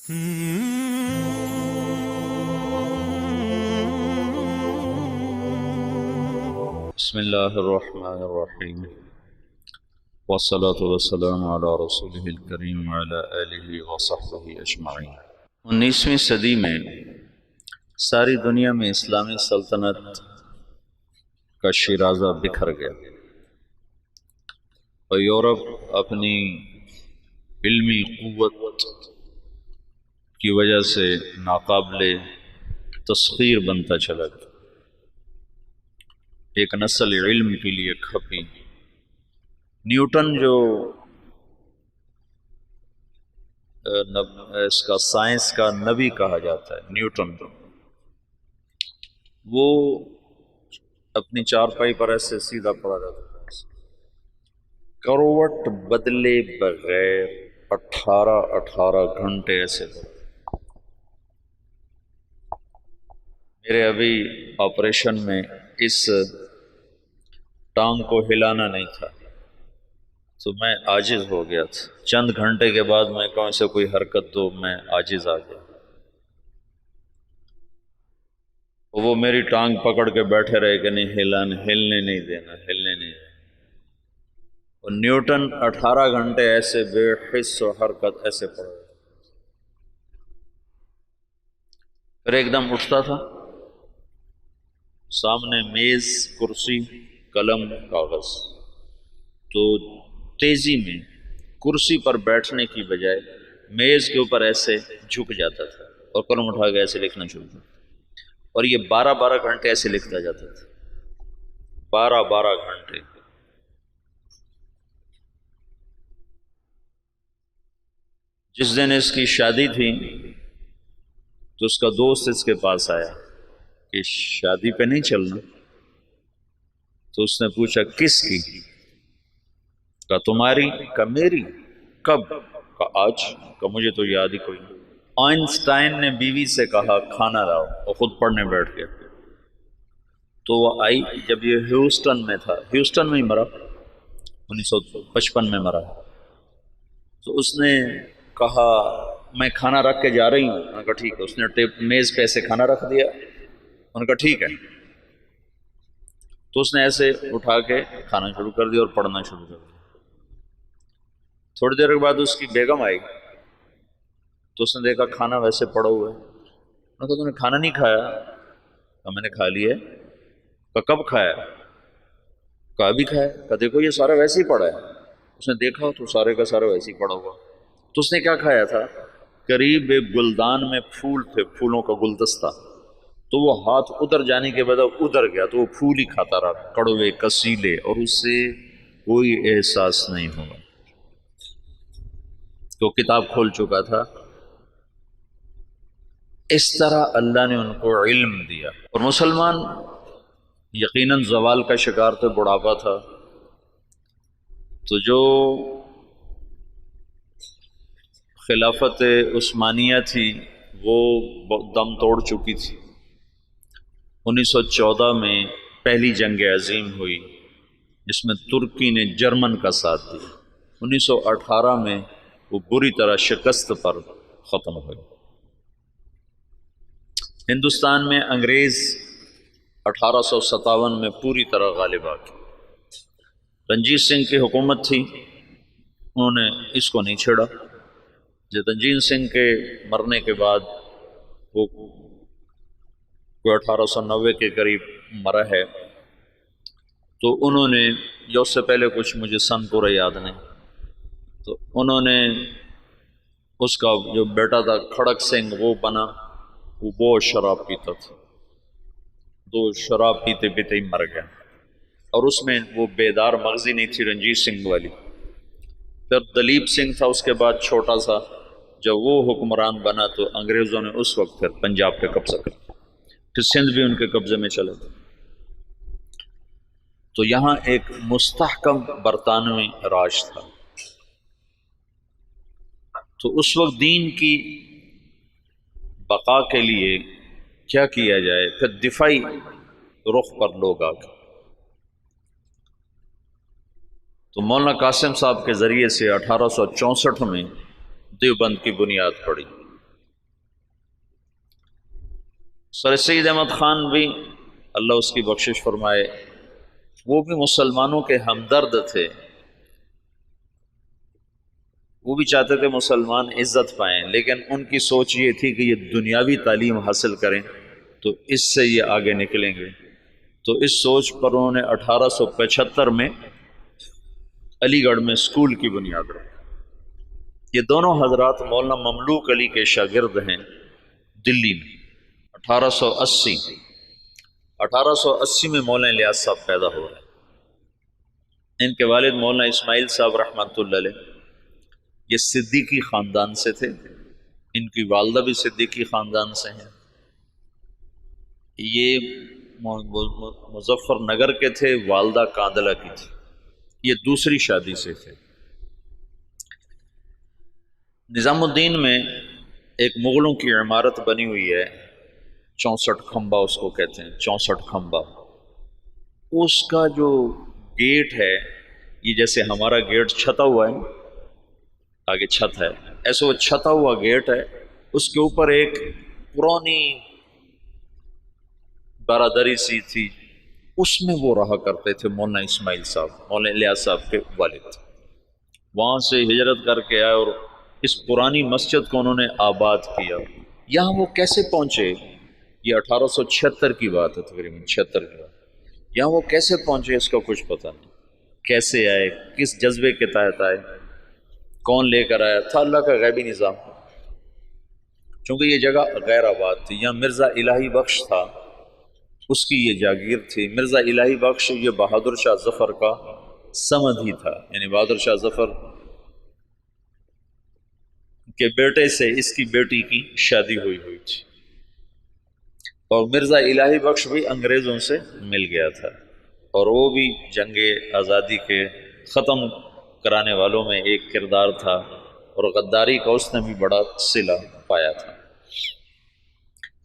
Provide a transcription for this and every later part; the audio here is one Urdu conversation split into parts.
بسم اللہ الرحمن الرحیم والصلاة والسلام علی رسولہ الکریم وعلی آلہ وصحبہ اجمعین۔ 19ویں صدی میں ساری دنیا میں اسلامی سلطنت کا شیرازہ بکھر گیا اور یورپ اپنی علمی قوت کی وجہ سے ناقابل تسخیر بنتا چلا گیا۔ ایک نسل علم کے لیے کھپی۔ نیوٹن جو اس کا سائنس کا نبی کہا جاتا ہے، نیوٹن، وہ اپنی چارپائی پر ایسے سیدھا پڑا رہتا تھا، کروٹ بدلے بغیر 18 گھنٹے ایسے پڑا۔ میرے ابھی آپریشن میں اس ٹانگ کو ہلانا نہیں تھا تو میں عاجز ہو گیا تھا۔ چند گھنٹے کے بعد میں کہوں سے کوئی حرکت دو، میں عاجز آ گیا۔ وہ میری ٹانگ پکڑ کے بیٹھے رہے کہ نہیں ہلنے نہیں دینا، ہلنے نہیں دینا۔ اور نیوٹن 18 گھنٹے ایسے بے حس و حرکت ایسے پڑا، پھر ایک دم اٹھتا تھا، سامنے میز، کرسی، قلم، کاغذ، تو تیزی میں کرسی پر بیٹھنے کی بجائے میز کے اوپر ایسے جھک جاتا تھا اور قلم اٹھا کے ایسے لکھنا شروع کرتا، اور یہ 12 گھنٹے ایسے لکھتا جاتا تھا، 12 گھنٹے۔ جس دن اس کی شادی تھی تو اس کا دوست اس کے پاس آیا کہ شادی پہ نہیں چلنا؟ تو اس نے پوچھا کس کی؟ کہا تمہاری؟ کہا میری؟ کب؟ کہا آج۔ کہا مجھے تو یاد ہی کوئی نہیں۔ آئنسٹائن نے بیوی سے کہا کھانا لاؤ، اور خود پڑھنے بیٹھ گیا۔ تو وہ آئی، جب یہ ہیوسٹن میں تھا، ہیوسٹن میں ہی مرا، 1955 میں مرا، تو اس نے کہا میں کھانا رکھ کے جا رہی ہوں۔ انہوں نے کہا ٹھیک ہے۔ اس نے میز پہ ایسے کھانا رکھ دیا، انہوں نے کہا ٹھیک ہے۔ تو اس نے ایسے اٹھا کے کھانا شروع کر دیا اور پڑھنا شروع کر دیا۔ تھوڑی دیر کے بعد اس کی بیگم آئی تو اس نے دیکھا کھانا ویسے پڑا ہوا ہے۔ انہوں نے کہا تم نے کھانا نہیں کھایا؟ کہا میں نے کھا لیا۔ کہا کب کھایا؟ کہا ابھی کھایا۔ کہا دیکھو یہ سارا ویسے ہی پڑا ہے۔ اس نے دیکھا تو سارے کا سارا ویسے ہی پڑا ہوا۔ تو اس نے کیا کھایا تھا؟ قریب ایک گلدان میں پھول تھے، پھولوں کا گلدستہ، تو وہ ہاتھ ادھر جانے کے بعد ادھر گیا تو وہ پھول ہی کھاتا رہا، کڑوے کسیلے، اور اس سے کوئی احساس نہیں ہوا۔ تو کتاب کھول چکا تھا۔ اس طرح اللہ نے ان کو علم دیا۔ اور مسلمان یقیناً زوال کا شکار تھے، بڑھاپا تھا، تو جو خلافت عثمانیہ تھی وہ دم توڑ چکی تھی۔ 1914 میں پہلی جنگ عظیم ہوئی جس میں ترکی نے جرمن کا ساتھ دیا۔ 1918 میں وہ بری طرح شکست پر ختم ہوئی۔ ہندوستان میں انگریز 1857 میں پوری طرح غالب آ گئے۔ رنجیت سنگھ کی حکومت تھی، انہوں نے اس کو نہیں چھیڑا۔ جب رنجیت سنگھ کے مرنے کے بعد وہ 1890 کے قریب مرا ہے، تو انہوں نے، جو اس سے پہلے کچھ مجھے سن پورا یاد نہیں، تو انہوں نے اس کا جو بیٹا تھا کھڑک سنگھ وہ بنا، وہ بہت شراب پیتا تھا، تو شراب پیتے پیتے ہی مر گیا۔ اور اس میں وہ بیدار مغزی نہیں تھی رنجیت سنگھ والی۔ پھر دلیپ سنگھ تھا اس کے بعد چھوٹا سا، جب وہ حکمران بنا تو انگریزوں نے اس وقت پھر پنجاب پہ قبضہ کر لیا، پھر سندھ بھی ان کے قبضے میں چلا گیا۔ تو یہاں ایک مستحکم برطانوی راج تھا۔ تو اس وقت دین کی بقا کے لیے کیا کیا جائے؟ پھر دفاعی رخ پر لوگ آ گئے۔ تو مولانا قاسم صاحب کے ذریعے سے 1864 میں دیوبند کی بنیاد پڑی۔ سر سید احمد خان بھی اللہ اس کی بخشش فرمائے، وہ بھی مسلمانوں کے ہمدرد تھے، وہ بھی چاہتے تھے مسلمان عزت پائیں، لیکن ان کی سوچ یہ تھی کہ یہ دنیاوی تعلیم حاصل کریں تو اس سے یہ آگے نکلیں گے۔ تو اس سوچ پر انہوں نے 1875 میں علی گڑھ میں اسکول کی بنیاد رکھی۔ یہ دونوں حضرات مولانا مملوک علی کے شاگرد ہیں دلی میں۔ 1880 میں مولانا الیاس صاحب پیدا ہو رہے ہیں۔ ان کے والد مولانا اسماعیل صاحب رحمۃ اللہ علیہ یہ صدیقی خاندان سے تھے، ان کی والدہ بھی صدیقی خاندان سے ہیں۔ یہ مظفر نگر کے تھے، والدہ کاندلہ کی تھی، یہ دوسری شادی سے تھے۔ نظام الدین میں ایک مغلوں کی عمارت بنی ہوئی ہے، 64 کھمبا اس کو کہتے ہیں، 64 کھمبا۔ اس کا جو گیٹ ہے، یہ جیسے ہمارا گیٹ چھتا ہوا ہے، آگے چھت ہے، ایسے وہ چھتا ہوا گیٹ ہے، اس کے اوپر ایک پرانی برادری سی تھی، اس میں وہ رہا کرتے تھے مولانا اسماعیل صاحب، مولانا الیاس صاحب کے والد۔ وہاں سے ہجرت کر کے آئے اور اس پرانی مسجد کو انہوں نے آباد کیا۔ یہاں وہ کیسے پہنچے؟ یہ 1876 کی بات ہے، تقریباً 76 کی بات۔ یہاں وہ کیسے پہنچے اس کا کچھ پتہ نہیں، کیسے آئے، کس جذبے کے تحت آئے، کون لے کر آیا تھا، اللہ کا غیبی نظام۔ چونکہ یہ جگہ غیر آباد تھی، یہاں مرزا الہی بخش تھا، اس کی یہ جاگیر تھی۔ مرزا الہی بخش یہ بہادر شاہ ظفر کا سمد ہی تھا، یعنی بہادر شاہ ظفر کے بیٹے سے اس کی بیٹی کی شادی ہوئی تھی، اور مرزا الہی بخش بھی انگریزوں سے مل گیا تھا، اور وہ بھی جنگ آزادی کے ختم کرانے والوں میں ایک کردار تھا، اور غداری کا اس نے بھی بڑا صلہ پایا تھا۔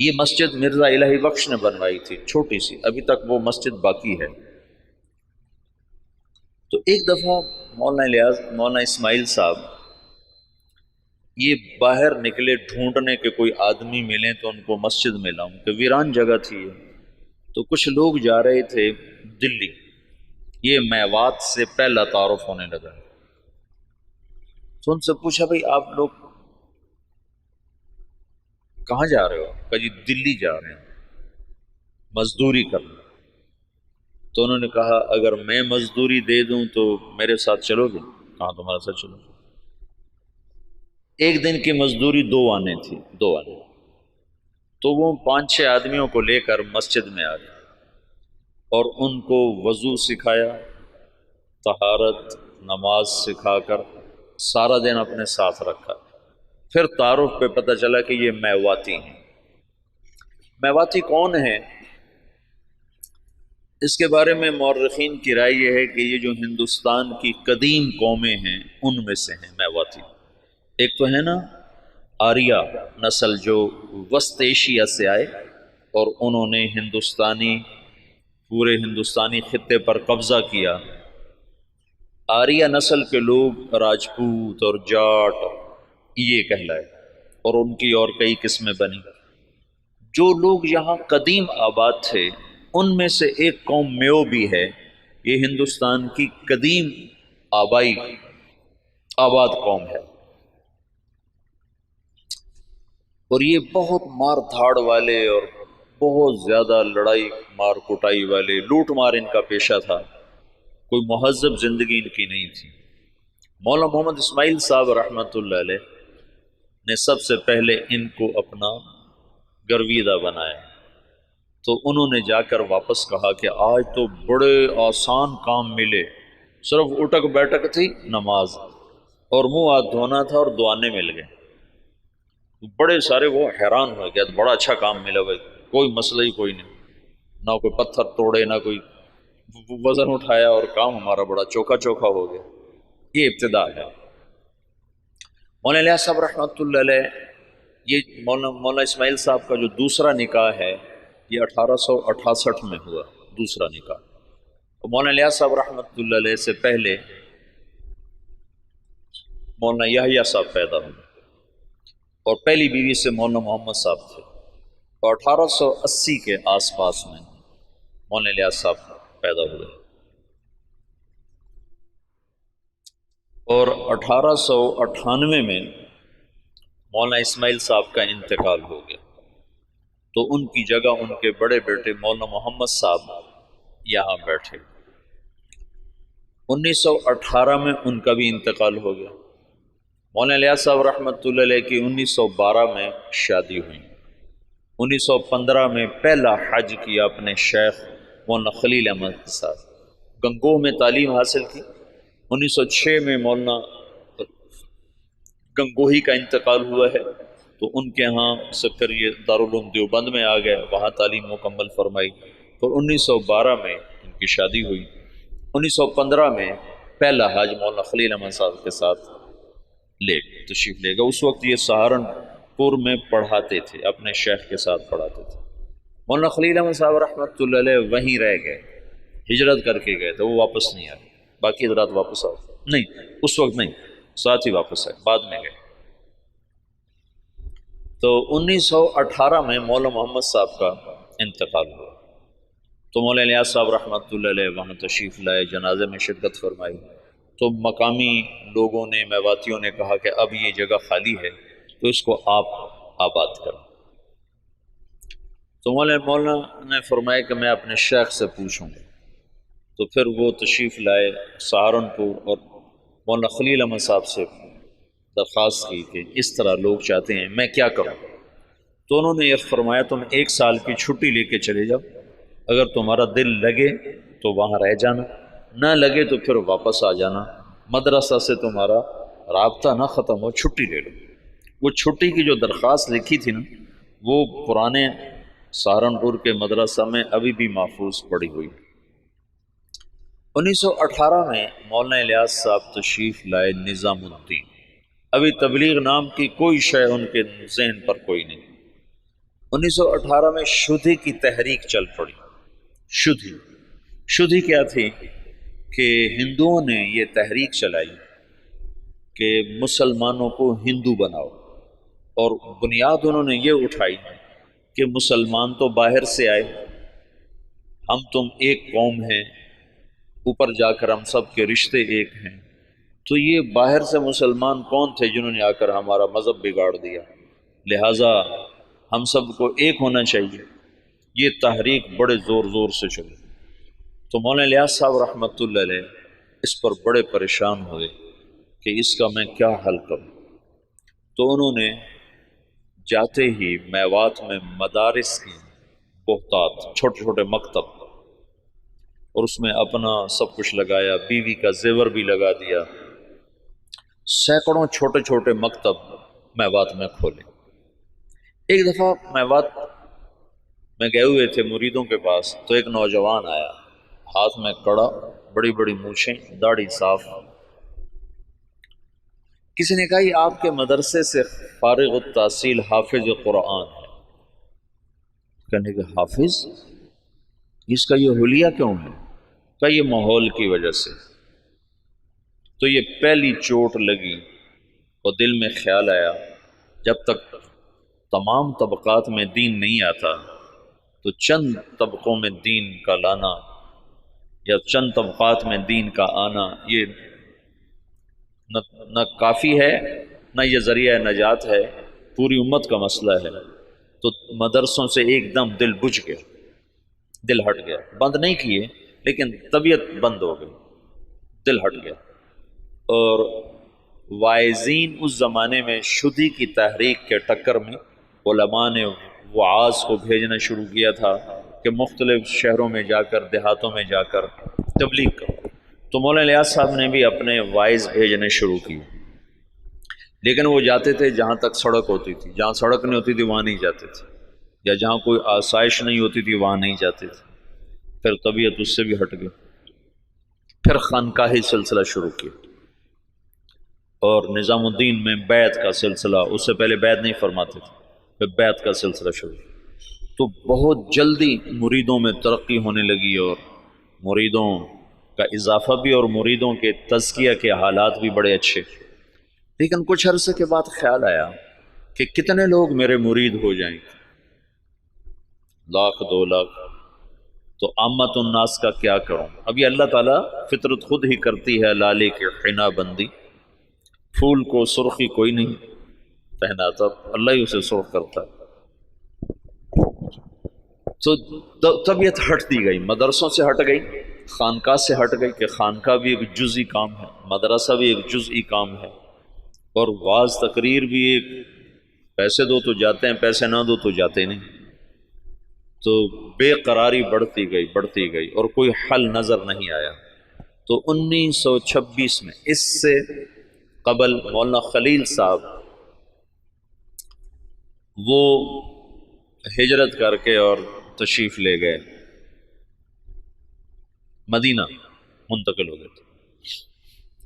یہ مسجد مرزا الہی بخش نے بنوائی تھی، چھوٹی سی، ابھی تک وہ مسجد باقی ہے۔ تو ایک دفعہ مولانا اسماعیل صاحب یہ باہر نکلے ڈھونڈنے کے کوئی آدمی ملیں تو ان کو مسجد میں لاؤں، کہ ویران جگہ تھی یہ۔ تو کچھ لوگ جا رہے تھے دلی، یہ میوات سے پہلا تعارف ہونے لگا، تو ان سے پوچھا بھائی آپ لوگ کہاں جا رہے ہو؟ کہ جی دلی جا رہے ہیں مزدوری کرنا۔ تو انہوں نے کہا اگر میں مزدوری دے دوں تو میرے ساتھ چلو گے؟ کہاں تمہارے ساتھ چلو؟ ایک دن کی مزدوری 2 آنے تھی، 2 آنے۔ تو وہ 5-6 آدمیوں کو لے کر مسجد میں آ گئے اور ان کو وضو سکھایا، طہارت، نماز سکھا کر سارا دن اپنے ساتھ رکھا۔ پھر تعارف پہ پتہ چلا کہ یہ میواتی ہیں۔ میواتی کون ہیں؟ اس کے بارے میں مورخین کی رائے یہ ہے کہ یہ جو ہندوستان کی قدیم قومیں ہیں ان میں سے ہیں میواتی۔ ایک تو ہے نا آریہ نسل جو وسط ایشیا سے آئے اور انہوں نے پورے ہندوستانی خطے پر قبضہ کیا۔ آریہ نسل کے لوگ راجپوت اور جاٹ یہ کہلائے، اور ان کی اور کئی قسمیں بنی۔ جو لوگ یہاں قدیم آباد تھے ان میں سے ایک قوم میو بھی ہے، یہ ہندوستان کی قدیم آباد قوم ہے، اور یہ بہت مار دھاڑ والے اور بہت زیادہ لڑائی مار کٹائی والے، لوٹ مار ان کا پیشہ تھا، کوئی مہذب زندگی ان کی نہیں تھی۔ مولانا محمد اسماعیل صاحب رحمۃ اللہ علیہ نے سب سے پہلے ان کو اپنا گرویدہ بنایا، تو انہوں نے جا کر واپس کہا کہ آج تو بڑے آسان کام ملے، صرف اٹک بیٹھک تھی، نماز اور منہ ہاتھ دھونا تھا اور دعانے مل گئے۔ بڑے سارے وہ حیران ہو گیا، بڑا اچھا کام ملا بھائی، کوئی مسئلہ ہی کوئی نہیں، نہ کوئی پتھر توڑے نہ کوئی وزن اٹھایا، اور کام ہمارا بڑا چوکھا چوکھا ہو گیا۔ یہ ابتدا ہے۔ مولانا الیاس صاحب رحمۃ اللہ علیہ، یہ مولانا اسماعیل صاحب کا جو دوسرا نکاح ہے یہ 1868 میں ہوا، دوسرا نکاح۔ مولانا الیاس صاحب رحمۃ اللہ علیہ سے پہلے مولانا یحییٰ صاحب پیدا ہوئے، اور پہلی بیوی سے مولانا محمد صاحب تھے، تو 1880 کے آس پاس میں مولانا الیاس صاحب پیدا ہوئے اور 1898 میں مولانا اسماعیل صاحب کا انتقال ہو گیا، تو ان کی جگہ ان کے بڑے بیٹے مولانا محمد صاحب یہاں بیٹھے۔ 1918 میں ان کا بھی انتقال ہو گیا۔ مولانا الیاس صاحب رحمۃ اللہ علیہ کی 1912 میں شادی ہوئی۔ 1915 میں پہلا حج کیا اپنے شیخ مولانا خلیل احمد کے ساتھ، گنگوہ میں تعلیم حاصل کی۔ 1906 میں مولانا گنگوہی کا انتقال ہوا ہے، تو ان کے ہاں سکریہ دارالعلوم دیوبند میں آ گئے، وہاں تعلیم مکمل فرمائی۔ اور 1912 میں ان کی شادی ہوئی۔ 1915 میں پہلا حج مولانا خلیل احمد صاحب کے ساتھ تشریف لے گا۔ اس وقت یہ سہارنپور میں پڑھاتے تھے، اپنے شیخ کے ساتھ پڑھاتے تھے۔ مولانا خلیل احمد صاحب رحمۃ اللہ علیہ وہیں رہ گئے، ہجرت کر کے گئے تو وہ واپس نہیں آئے۔ باقی حضرات واپس آؤ نہیں، اس وقت نہیں، ساتھ ہی واپس آئے، بعد میں گئے۔ تو 1918 میں مولانا محمد صاحب کا انتقال ہوا، تو مولانا الیاس صاحب رحمۃ اللہ علیہ وہاں تشریف لائے، جنازے میں شرکت فرمائی۔ تو مقامی لوگوں نے، میواتیوں نے کہا کہ اب یہ جگہ خالی ہے تو اس کو آپ آباد کریں۔ تو مولانا نے فرمایا کہ میں اپنے شیخ سے پوچھوں گا۔ تو پھر وہ تشریف لائے سہارنپور اور مولانا خلیل احمد صاحب سے درخواست کی کہ اس طرح لوگ چاہتے ہیں، میں کیا کروں؟ تو انہوں نے یہ فرمایا تم 1 سال کی چھٹی لے کے چلے جاؤ، اگر تمہارا دل لگے تو وہاں رہ جانا، نہ لگے تو پھر واپس آ جانا، مدرسہ سے تمہارا رابطہ نہ ختم ہو، چھٹی لے لو۔ وہ چھٹی کی جو درخواست لکھی تھی نا، وہ پرانے سہارنپور کے مدرسہ میں ابھی بھی محفوظ پڑی ہوئی۔ 1918 میں مولانا الیاس صاحب تشریف لائے نظام الدین۔ ابھی تبلیغ نام کی کوئی شے ان کے ذہن پر کوئی نہیں۔ 1918 میں شدھی کی تحریک چل پڑی۔ شدھی کیا تھی کہ ہندوؤں نے یہ تحریک چلائی کہ مسلمانوں کو ہندو بناؤ، اور بنیاد انہوں نے یہ اٹھائی کہ مسلمان تو باہر سے آئے، ہم تم ایک قوم ہیں، اوپر جا کر ہم سب کے رشتے ایک ہیں۔ تو یہ باہر سے مسلمان کون تھے جنہوں نے آ کر ہمارا مذہب بگاڑ دیا، لہٰذا ہم سب کو ایک ہونا چاہیے۔ یہ تحریک بڑے زور سے چلی۔ تو مولانا الیاس صاحب رحمۃ اللہ علیہ اس پر بڑے پریشان ہوئے کہ اس کا میں کیا حل کروں۔ تو انہوں نے جاتے ہی میوات میں مدارس کی بہتات، چھوٹے چھوٹے مکتب، اور اس میں اپنا سب کچھ لگایا، بیوی کا زیور بھی لگا دیا، سینکڑوں چھوٹے چھوٹے مکتب میوات میں کھولے۔ ایک دفعہ میوات میں گئے ہوئے تھے مریدوں کے پاس، تو ایک نوجوان آیا، ہاتھ میں کڑا، بڑی بڑی مونچھیں، داڑھی صاف۔ کسی نے کہا یہ آپ کے مدرسے سے فارغ التحصیل حافظ قرآن ہے۔ کہنے کہ حافظ، اس کا یہ حلیہ کیوں ہے؟ کہ یہ ماحول کی وجہ سے۔ تو یہ پہلی چوٹ لگی اور دل میں خیال آیا، جب تک تمام طبقات میں دین نہیں آتا تو چند طبقوں میں دین کا لانا یا چند طبقات میں دین کا آنا یہ نہ کافی ہے، نہ یہ ذریعہ نجات ہے، پوری امت کا مسئلہ ہے۔ تو مدرسوں سے ایک دم دل بجھ گیا، دل ہٹ گیا، بند نہیں کیے لیکن طبیعت بند ہو گئی، دل ہٹ گیا۔ اور واعظین اس زمانے میں شدھی کی تحریک کے ٹکر میں علماء نے وعاظ کو بھیجنا شروع کیا تھا کہ مختلف شہروں میں جا کر، دیہاتوں میں جا کر تبلیغ کرو۔ تو مولانا الیاس صاحب نے بھی اپنے واعظ بھیجنے شروع کی، لیکن وہ جاتے تھے جہاں تک سڑک ہوتی تھی، جہاں سڑک نہیں ہوتی تھی وہاں نہیں جاتے تھے، یا جہاں کوئی آسائش نہیں ہوتی تھی وہاں نہیں جاتے تھے۔ پھر طبیعت اس سے بھی ہٹ گئی، پھر خانقاہی سلسلہ شروع کیا، اور نظام الدین میں بیعت کا سلسلہ، اس سے پہلے بیعت نہیں فرماتے تھے، پھر بیعت کا سلسلہ شروع۔ تو بہت جلدی مریدوں میں ترقی ہونے لگی، اور مریدوں کا اضافہ بھی، اور مریدوں کے تزکیہ کے حالات بھی بڑے اچھے۔ لیکن کچھ عرصے کے بعد خیال آیا کہ کتنے لوگ میرے مرید ہو جائیں گے، لاکھ 2 لاکھ، تو عامت الناس کا کیا کروں؟ ابھی اللہ تعالیٰ فطرت خود ہی کرتی ہے لالے کے حنا بندی، پھول کو سرخی کوئی نہیں پہناتا، اللہ ہی اسے سرخ کرتا ہے۔ تو طبیعت ہٹ دی گئی، مدرسوں سے ہٹ گئی، خانقاہ سے ہٹ گئی کہ خانقاہ بھی ایک جزئی کام ہے، مدرسہ بھی ایک جزئی کام ہے، اور واعظ تقریر بھی ایک، پیسے دو تو جاتے ہیں، پیسے نہ دو تو جاتے نہیں۔ تو بے قراری بڑھتی گئی اور کوئی حل نظر نہیں آیا۔ تو 1926 میں، اس سے قبل مولانا خلیل صاحب وہ ہجرت کر کے اور تشریف لے گئے، مدینہ منتقل ہو گئے تھے۔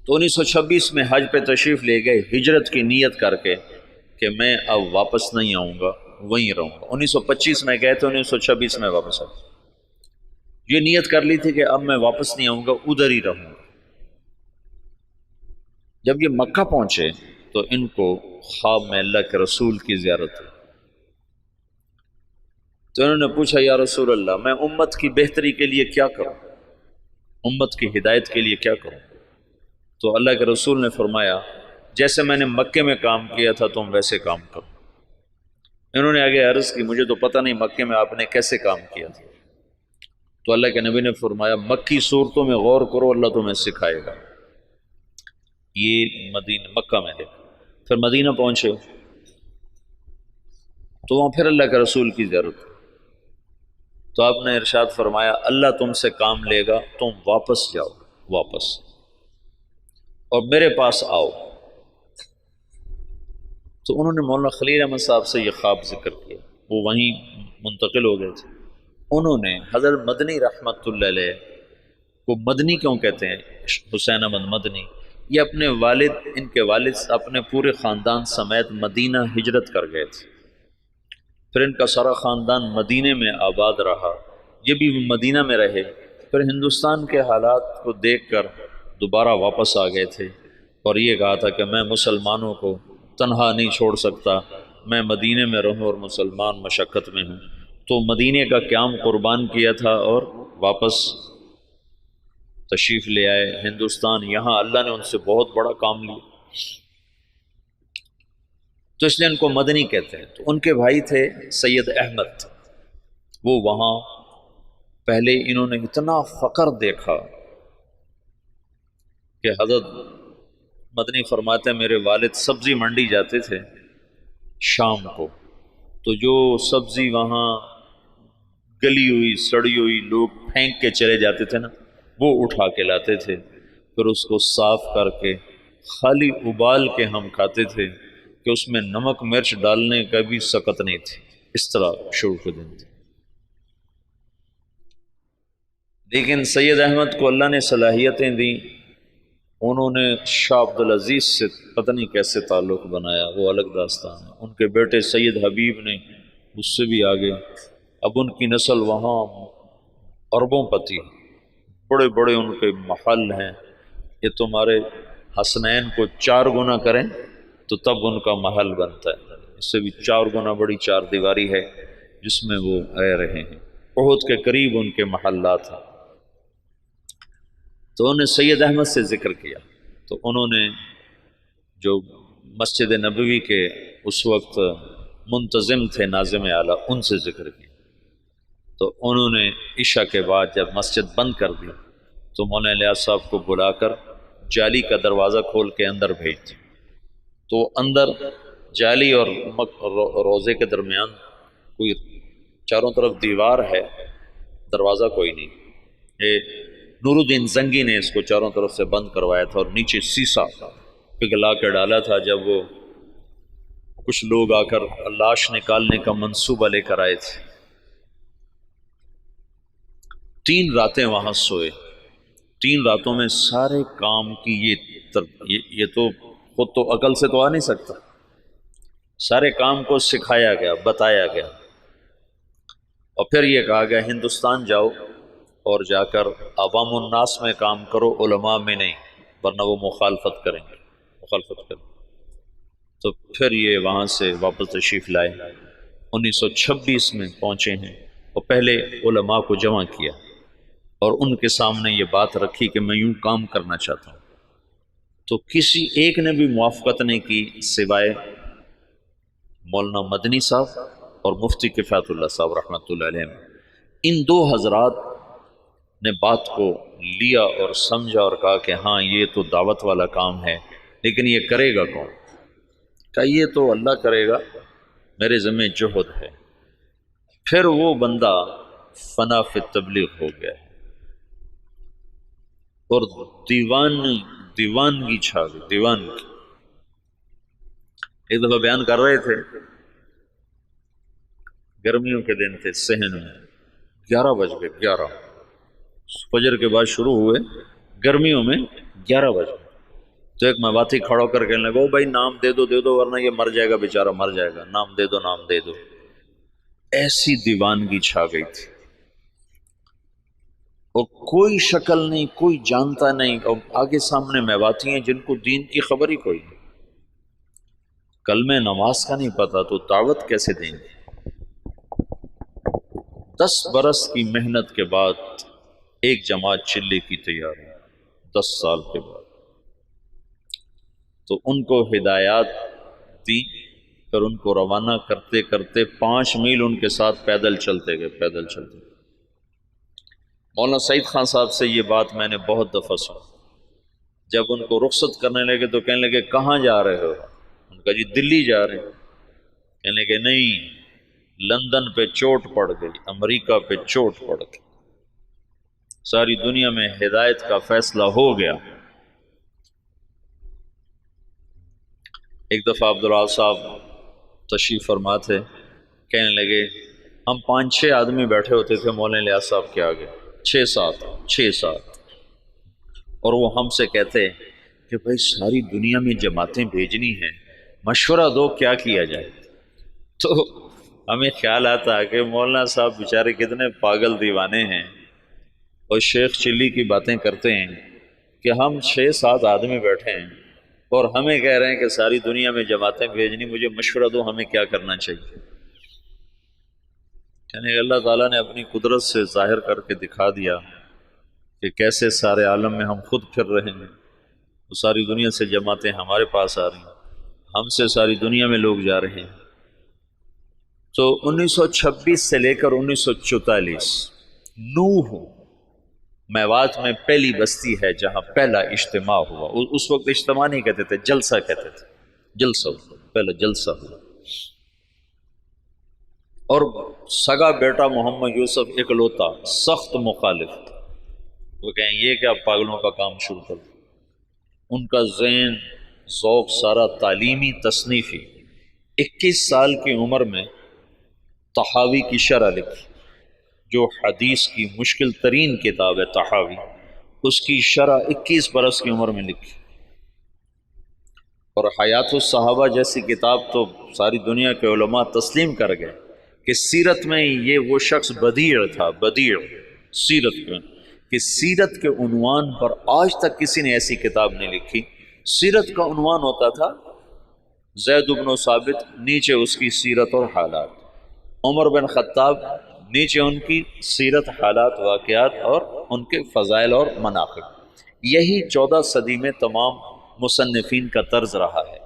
تو 1926 میں حج پہ تشریف لے گئے، ہجرت کی نیت کر کے کہ میں اب واپس نہیں آؤں گا، وہیں رہوں گا۔ 1925 میں گئے تھے، 1926 میں واپس آئے۔ یہ نیت کر لی تھی کہ اب میں واپس نہیں آؤں گا، ادھر ہی رہوں گا۔ جب یہ مکہ پہنچے تو ان کو خواب میں اللہ کے رسول کی زیارت ہوئی۔ تو انہوں نے پوچھا، یا رسول اللہ، میں امت کی بہتری کے لیے کیا کروں، امت کی ہدایت کے لیے کیا کروں؟ تو اللہ کے رسول نے فرمایا، جیسے میں نے مکے میں کام کیا تھا تم ویسے کام کرو۔ انہوں نے آگے عرض کی، مجھے تو پتہ نہیں مکے میں آپ نے کیسے کام کیا تھا۔ تو اللہ کے نبی نے فرمایا، مکی صورتوں میں غور کرو، اللہ تمہیں سکھائے گا۔ یہ مکہ میں دیکھا۔ پھر مدینہ پہنچے تو وہاں پھر اللہ کے رسول کی ضرورت، تو آپ نے ارشاد فرمایا، اللہ تم سے کام لے گا، تم واپس جاؤ، واپس، اور میرے پاس آؤ۔ تو انہوں نے مولانا خلیل احمد صاحب سے یہ خواب ذکر کیا، وہ وہیں منتقل ہو گئے تھے۔ انہوں نے حضرت مدنی رحمت اللہ علیہ کو، مدنی کیوں کہتے ہیں، حسین احمد مدنی، یہ اپنے والد، ان کے والد اپنے پورے خاندان سمیت مدینہ ہجرت کر گئے تھے، پھر ان کا سارا خاندان مدینے میں آباد رہا، یہ بھی مدینہ میں رہے، پھر ہندوستان کے حالات کو دیکھ کر دوبارہ واپس آ گئے تھے، اور یہ کہا تھا کہ میں مسلمانوں کو تنہا نہیں چھوڑ سکتا، میں مدینے میں رہوں اور مسلمان مشقت میں ہوں۔ تو مدینے کا قیام قربان کیا تھا اور واپس تشریف لے آئے ہندوستان۔ یہاں اللہ نے ان سے بہت بڑا کام لیا، تو اس لیے ان کو مدنی کہتے ہیں۔ تو ان کے بھائی تھے سید احمد، وہ وہاں پہلے انہوں نے اتنا فقر دیکھا کہ حضرت مدنی فرماتے ہیں، میرے والد سبزی منڈی جاتے تھے شام کو، تو جو سبزی وہاں گلی ہوئی سڑی ہوئی لوگ پھینک کے چلے جاتے تھے نا، وہ اٹھا کے لاتے تھے، پھر اس کو صاف کر کے خالی ابال کے ہم کھاتے تھے کہ اس میں نمک مرچ ڈالنے کا بھی سکت نہیں تھی، اس طرح شروع کے دن تھے۔ لیکن سید احمد کو اللہ نے صلاحیتیں دیں، انہوں نے شاہ عبدالعزیز سے پتہ نہیں کیسے تعلق بنایا، وہ الگ داستان ہے۔ ان کے بیٹے سید حبیب نے اس سے بھی آگے، اب ان کی نسل وہاں اربوں پتی، بڑے بڑے ان کے محل ہیں، یہ تمہارے حسنین کو 4 گنا کریں تو تب ان کا محل بنتا ہے، اس سے بھی 4 گنا بڑی 4 دیواری ہے جس میں وہ رہ رہے ہیں، احد کے قریب ان کے محلات ہیں۔ تو انہوں نے سید احمد سے ذکر کیا، تو انہوں نے جو مسجد نبوی کے اس وقت منتظم تھے، ناظم اعلیٰ، ان سے ذکر کیا۔ تو انہوں نے عشاء کے بعد جب مسجد بند کر دی تو مولانا الیاس صاحب کو بلا کر جالی کا دروازہ کھول کے اندر بھیج دیا، تو اندر جالی اور روزے کے درمیان کوئی چاروں طرف دیوار ہے، دروازہ کوئی نہیں، یہ نور الدین زنگی نے اس کو چاروں طرف سے بند کروایا تھا، اور نیچے سیسا پگھلا کے ڈالا تھا۔ جب وہ کچھ لوگ آ کر لاش نکالنے کا منصوبہ لے کر آئے تھے، 3 راتیں وہاں سوئے، 3 راتوں میں سارے کام کی یہ تو خود تو عقل سے تو آ نہیں سکتا، سارے کام کو سکھایا گیا، بتایا گیا، اور پھر یہ کہا گیا ہندوستان جاؤ اور جا کر عوام الناس میں کام کرو، علماء میں نہیں، ورنہ وہ مخالفت کریں گے، تو پھر یہ وہاں سے واپس تشریف لائے، 1926 میں پہنچے ہیں، اور پہلے علماء کو جمع کیا اور ان کے سامنے یہ بات رکھی کہ میں یوں کام کرنا چاہتا ہوں، تو کسی ایک نے بھی موافقت نہیں کی سوائے مولانا مدنی صاحب اور مفتی کفایت اللہ صاحب رحمۃ اللہ علیہ۔ ان دو حضرات نے بات کو لیا اور سمجھا اور کہا کہ ہاں یہ تو دعوت والا کام ہے، لیکن یہ کرے گا کون؟ کہا یہ تو اللہ کرے گا، میرے ذمہ جہد ہے۔ پھر وہ بندہ فنا فی تبلیغ ہو گیا ہے اور دیوانگی چھا گئی، دیوانگی۔ ایک دفعہ بیان کر رہے تھے، گرمیوں کے دن تھے، صحن میں 11 بج گئے، 11 فجر کے بعد شروع ہوئے، گرمیوں میں 11 بج گئے۔ تو ایک مواتی کھڑا کر کے لگا، بھائی نام دے دو ورنہ یہ مر جائے گا، بیچارہ مر جائے گا، نام دے دو۔ ایسی دیوانگی چھا گئی تھی اور کوئی شکل نہیں، کوئی جانتا نہیں، اور آگے سامنے میواتی ہیں جن کو دین کی خبر ہی کوئی نہیں، کلمہ نماز کا نہیں پتا، تو دعوت کیسے دیں گے؟ 10 برس کی محنت کے بعد ایک جماعت چلے کی تیار ہے، 10 سال کے بعد۔ تو ان کو ہدایات دی، پھر ان کو روانہ کرتے کرتے 5 میل ان کے ساتھ پیدل چلتے گئے، پیدل چلتے گئے۔ مولانا سعید خان صاحب سے یہ بات میں نے بہت دفعہ سنا، جب ان کو رخصت کرنے لگے تو کہنے لگے کہاں جا رہے ہو؟ ان کا جی دلی جا رہے ہیں۔ کہنے لگے نہیں، لندن پہ چوٹ پڑ گئی، امریکہ پہ چوٹ پڑ گئی، ساری دنیا میں ہدایت کا فیصلہ ہو گیا۔ ایک دفعہ عبدالعال صاحب تشریف فرما تھے، کہنے لگے ہم 5-6 آدمی بیٹھے ہوتے تھے مولانا الیاس صاحب کے آگے، 6-7 اور وہ ہم سے کہتے کہ بھائی ساری دنیا میں جماعتیں بھیجنی ہیں، مشورہ دو کیا کیا جائے۔ تو ہمیں خیال آتا کہ مولانا صاحب بیچارے کتنے پاگل دیوانے ہیں اور شیخ چلی کی باتیں کرتے ہیں کہ ہم 6-7 آدمی بیٹھے ہیں اور ہمیں کہہ رہے ہیں کہ ساری دنیا میں جماعتیں بھیجنی، مجھے مشورہ دو ہمیں کیا کرنا چاہیے۔ یعنی اللہ تعالیٰ نے اپنی قدرت سے ظاہر کر کے دکھا دیا کہ کیسے سارے عالم میں ہم خود پھر رہے ہیں، تو ساری دنیا سے جماعتیں ہمارے پاس آ رہی ہیں، ہم سے ساری دنیا میں لوگ جا رہے ہیں۔ تو 1926 سے لے کر 1944 نوح میوات میں پہلی بستی ہے جہاں پہلا اجتماع ہوا۔ اس وقت اجتماع نہیں کہتے تھے، جلسہ کہتے تھے، جلسہ، پہلا جلسہ ہوا۔ اور سگا بیٹا محمد یوسف اکلوتا سخت مخالف، وہ کہیں یہ کیا پاگلوں کا کام شروع کر دیا۔ ان کا ذہن ذوق سارا تعلیمی تصنیفی۔ 21 سال کی عمر میں طحاوی کی شرح لکھی، جو حدیث کی مشکل ترین کتاب ہے طحاوی، اس کی شرح 21 برس کی عمر میں لکھی۔ اور حیات الصحابہ جیسی کتاب تو ساری دنیا کے علماء تسلیم کر گئے کہ سیرت میں یہ وہ شخص بدیع تھا، بدیع سیرت میں، کہ سیرت کے عنوان پر آج تک کسی نے ایسی کتاب نہیں لکھی۔ سیرت کا عنوان ہوتا تھا زید بن ثابت، نیچے اس کی سیرت اور حالات، عمر بن خطاب، نیچے ان کی سیرت، حالات، واقعات اور ان کے فضائل اور مناقب۔ یہی 14 صدی میں تمام مصنفین کا طرز رہا ہے۔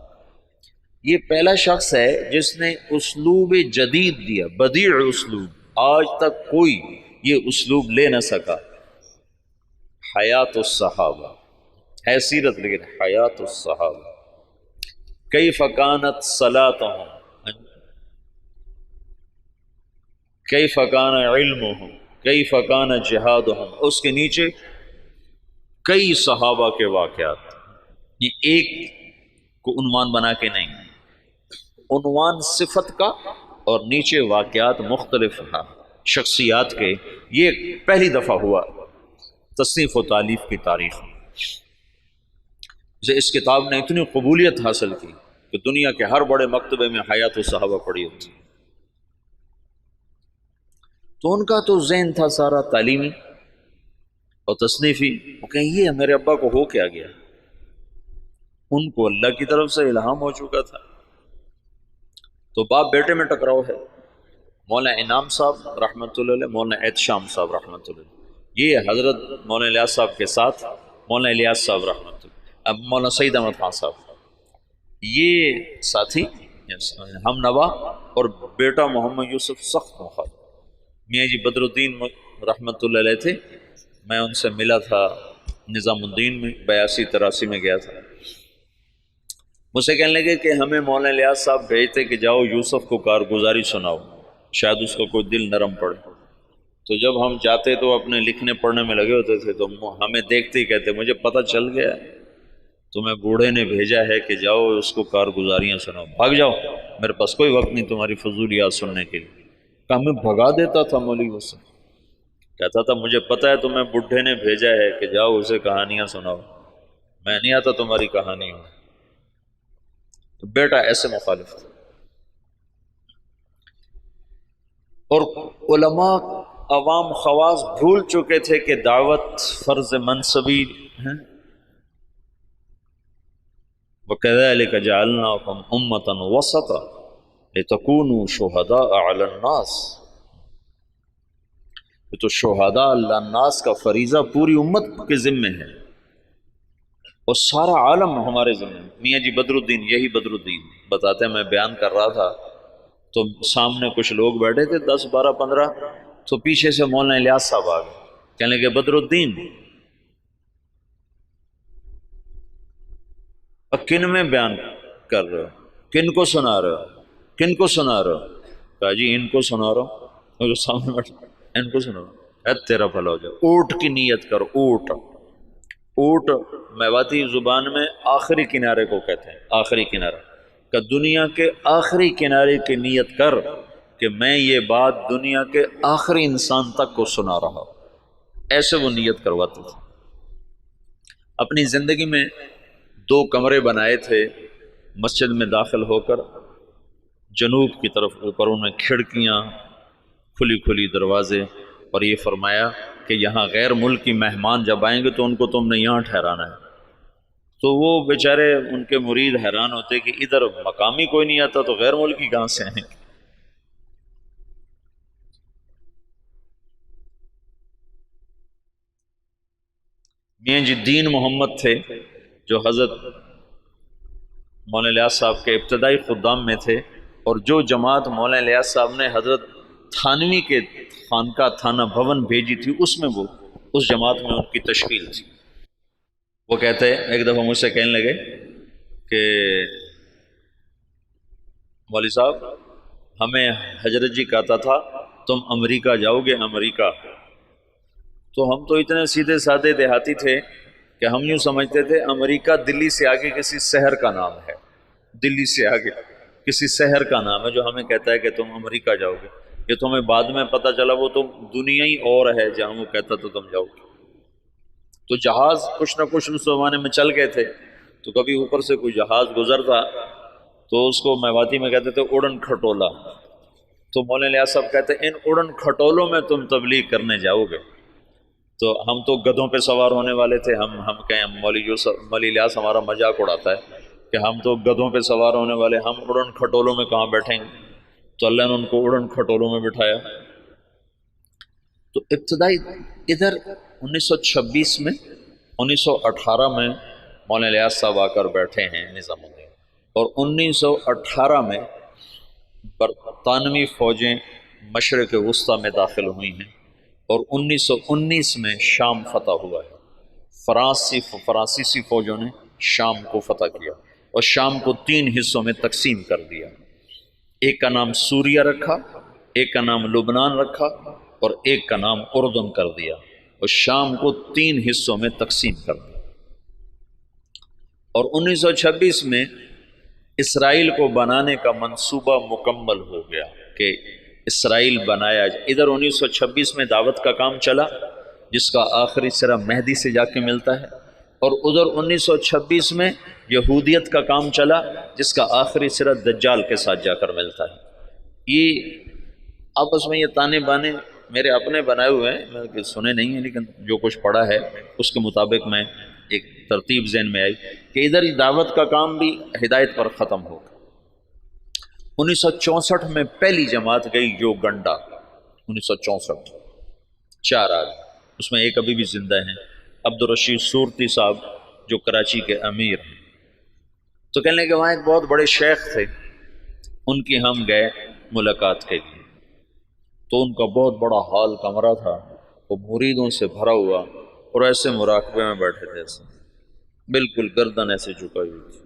یہ پہلا شخص ہے جس نے اسلوب جدید دیا، بدیع اسلوب، آج تک کوئی یہ اسلوب لے نہ سکا۔ حیات الصحابہ ہے سیرت، لیکن حیات الصحابہ، کیف کانت صلاتہم، کیف کان علمہم، کیف کان جہادہم، اس کے نیچے کئی صحابہ کے واقعات۔ یہ ایک کو عنوان بنا کے نہیں، عنوان صفت کا اور نیچے واقعات مختلف شخصیات کے۔ یہ پہلی دفعہ ہوا تصنیف و تالیف کی تاریخ میں۔ اس کتاب نے اتنی قبولیت حاصل کی کہ دنیا کے ہر بڑے مکتبے میں حیات الصحابہ پڑھی ہوتی۔ تو ان کا تو ذہن تھا سارا تعلیمی اور تصنیفی۔ وہ کہیں یہ میرے ابا کو ہو کیا گیا؟ ان کو اللہ کی طرف سے الہام ہو چکا تھا۔ تو باپ بیٹے میں ٹکراؤ ہے، مولانا انعام صاحب رحمۃ اللہ علیہ، مولانا احتشام صاحب رحمۃ اللہ علیہ، یہ حضرت مولانا الیاس صاحب کے ساتھ مولانا الیاس صاحب رحمۃ اللہ، اب مولانا سعید احمد خان صاحب، یہ ساتھی ہم نوا، اور بیٹا محمد یوسف سخت مخالف۔ میاں جی بدر الدین رحمۃ اللہ علیہ تھے، میں ان سے ملا تھا نظام الدین میں 82-83 میں گیا تھا، مجھ سے کہنے لگے کہ ہمیں مولانا الیاس صاحب بھیجتے کہ جاؤ یوسف کو کارگزاری سناؤ، شاید اس کا کوئی دل نرم پڑے۔ تو جب ہم جاتے تو اپنے لکھنے پڑھنے میں لگے ہوتے تھے، تو ہمیں دیکھتے ہی کہتے مجھے پتہ چل گیا تمہیں بوڑھے نے بھیجا ہے کہ جاؤ اس کو کارگزاریاں سناؤ، بھاگ جاؤ، میرے پاس کوئی وقت نہیں تمہاری فضولیات سننے کے لیے۔ کہ ہمیں بھگا دیتا تھا مولوی حسن، کہتا تھا مجھے پتہ ہے تمہیں بڈھے نے بھیجا ہے کہ جاؤ اسے کہانیاں سناؤ، میں نہیں آتا تمہاری کہانیوں میں۔ بیٹا ایسے مخالف تھا۔ اور علماء عوام خواص بھول چکے تھے کہ دعوت فرض منصبی ہے۔ وَكَذَلِكَ جَعَلْنَاكُمْ أُمَّةً وَسَطًا لِتَكُونُوا شُهَدَاءَ عَلَى النَّاسِ، یہ تو شہداء اللہ الناس کا فریضہ پوری امت کے ذمے ہے، اور سارا عالم ہمارے ذمے ہے۔ میاں جی بدر الدین، یہی بدر الدین بتاتے ہیں، میں بیان کر رہا تھا تو سامنے کچھ لوگ بیٹھے تھے 10 12 15، تو پیچھے سے مولانا الیاس صاحب آ گئے، کہنے لگے بدر الدین کن میں بیان کر رہے ہو، کن کو سنا رہے ہو، کن کو سنا رہے ہو؟ کہا جی ان کو سنا رہا ہوں، اور جو سامنے بیٹھے ان کو سنا رہا ہوں۔ اے تیرا بھلا ہو جائے، اونٹ کی نیت کر، اونٹ، اونٹ میواتی زبان میں آخری کنارے کو کہتے ہیں، آخری کنارہ، کہ دنیا کے آخری کنارے کی نیت کر کہ میں یہ بات دنیا کے آخری انسان تک کو سنا رہا ہوں، ایسے وہ نیت کرواتے تھے۔ اپنی زندگی میں 2 کمرے بنائے تھے مسجد میں داخل ہو کر، جنوب کی طرف، اوپر ان میں کھڑکیاں، کھلی کھلی دروازے، اور یہ فرمایا کہ یہاں غیر ملکی مہمان جب آئیں گے تو ان کو تم نے یہاں ٹھہرانا ہے۔ تو وہ بیچارے ان کے مرید حیران ہوتے کہ ادھر مقامی کوئی نہیں آتا تو غیر ملکی کہاں سے آئیں؟ میاں جی دین محمد تھے جو حضرت مولانا الیاس صاحب کے ابتدائی خدام میں تھے، اور جو جماعت مولانا الیاس صاحب نے حضرت تھانوی کے خانقاہ تھانہ بھون بھیجی تھی، اس میں وہ اس جماعت میں ان کی تشکیل تھی۔ وہ کہتے ہیں ایک دفعہ مجھ سے کہنے لگے کہ مولوی صاحب ہمیں حضرت جی کہتا تھا تم امریکہ جاؤ گے، امریکہ۔ تو ہم تو اتنے سیدھے سادے دیہاتی تھے کہ ہم یوں سمجھتے تھے امریکہ دلی سے آگے کسی شہر کا نام ہے، دلی سے آگے کسی شہر کا نام ہے جو ہمیں کہتا ہے کہ تم امریکہ جاؤ گے۔ یہ تمہیں بعد میں پتہ چلا وہ تو دنیا ہی اور ہے جہاں وہ کہتا تو تم جاؤ گے۔ تو جہاز کچھ نہ کچھ اس زمانے میں چل گئے تھے، تو کبھی اوپر سے کوئی جہاز گزرتا تو اس کو میواتی میں کہتے تھے اڑن کھٹولا۔ تو مولانا الیاس صاحب کہتے ہیں ان اڑن کھٹولوں میں تم تبلیغ کرنے جاؤ گے۔ تو ہم تو گدھوں پہ سوار ہونے والے تھے، ہم کہیں مولوی الیاس ہمارا مذاق اڑاتا ہے کہ ہم تو گدھوں پہ سوار ہونے والے، ہم اڑن کھٹولوں میں کہاں بیٹھیں گے؟ تو اللہ نے ان کو اڑن کھٹولوں میں بٹھایا۔ تو ابتدائی ادھر 1926 میں 1918 میں مولانا الیاس صاحب آ کر بیٹھے ہیں نظام الدین، اور 1918 میں برطانوی فوجیں مشرق وسطیٰ میں داخل ہوئی ہیں، اور 1919 میں شام فتح ہوا ہے۔ فرانسیسی فوجوں نے شام کو فتح کیا، اور شام کو 3 حصوں میں تقسیم کر دیا، ایک کا نام سوریہ رکھا، ایک کا نام لبنان رکھا، اور ایک کا نام اردن کر دیا، اور شام کو 3 حصوں میں تقسیم کر دیا۔ اور 1926 میں اسرائیل کو بنانے کا منصوبہ مکمل ہو گیا کہ اسرائیل بنایا جائے۔ ادھر 1926 میں دعوت کا کام چلا جس کا آخری سرا مہدی سے جا کے ملتا ہے، اور ادھر 1926 میں یہودیت کا کام چلا جس کا آخری سرا دجال کے ساتھ جا کر ملتا ہے۔ یہ آپس میں یہ تانے بانے میرے اپنے بنائے ہوئے ہیں، میں سنے نہیں ہیں، لیکن جو کچھ پڑھا ہے اس کے مطابق میں ایک ترتیب ذہن میں آئی کہ ادھر دعوت کا کام بھی ہدایت پر ختم ہوگا۔ 1964 میں پہلی جماعت گئی یوگنڈا، 1964، 4 آدمی، اس میں ایک ابھی بھی زندہ ہیں، عبدالرشید صورتی صاحب جو کراچی کے امیر ہیں۔ تو کہنے کہ وہاں ایک بہت بڑے شیخ تھے، ان کی ہم گئے ملاقات کے لیے، تو ان کا بہت بڑا ہال کمرہ تھا، وہ مریدوں سے بھرا ہوا، اور ایسے مراقبے میں بیٹھے تھے، ایسے بالکل گردن ایسے جھکائی ہوئی تھی۔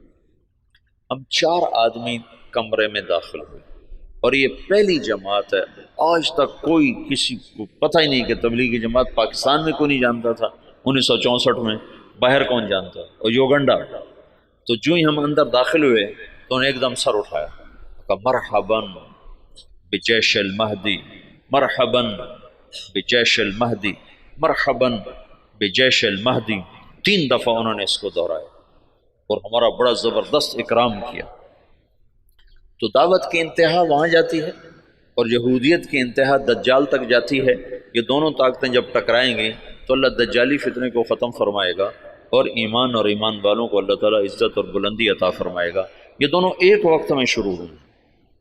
ہم 4 آدمی کمرے میں داخل ہوئے، اور یہ پہلی جماعت ہے، آج تک کوئی کسی کو پتہ ہی نہیں کہ تبلیغی جماعت پاکستان میں کوئی نہیں جانتا تھا 1964 میں، باہر کون جانتا، اور یوگنڈا۔ تو جو ہی ہم اندر داخل ہوئے تو انہیں ایک دم سر اٹھایا، کہا مرحباً بجیش المہدی، مرحباً بجیش المہدی، مرحباً بجیش المہدی، 3 دفعہ انہوں نے اس کو دہرایا، اور ہمارا بڑا زبردست اکرام کیا۔ تو دعوت کی انتہا وہاں جاتی ہے، اور یہودیت کی انتہا دجال تک جاتی ہے۔ یہ دونوں طاقتیں جب ٹکرائیں گی تو اللہ دجالی فتنے کو ختم فرمائے گا، اور ایمان اور ایمان والوں کو اللہ تعالیٰ عزت اور بلندی عطا فرمائے گا۔ یہ دونوں ایک وقت میں شروع ہوئے۔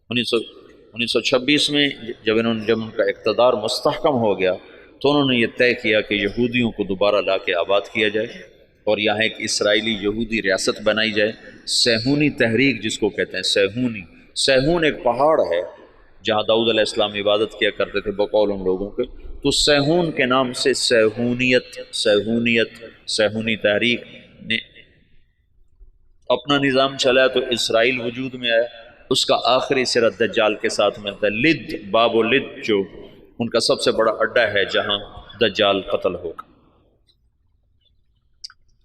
1926 میں جب ان کا اقتدار مستحکم ہو گیا تو انہوں نے یہ طے کیا کہ یہودیوں کو دوبارہ لا کے آباد کیا جائے، اور یہاں ایک اسرائیلی یہودی ریاست بنائی جائے، سیہونی تحریک جس کو کہتے ہیں، سیہون ایک پہاڑ ہے جہاں داؤد علیہ السلام عبادت کیا کرتے تھے بقول ان لوگوں کے، تو سیہون کے نام سے سیہونی تحریک نے اپنا نظام چلایا، تو اسرائیل وجود میں آیا۔ اس کا آخری سرا دجال کے ساتھ ملتا ہے، لد، باب و لد جو ان کا سب سے بڑا اڈا ہے جہاں دجال قتل ہوگا۔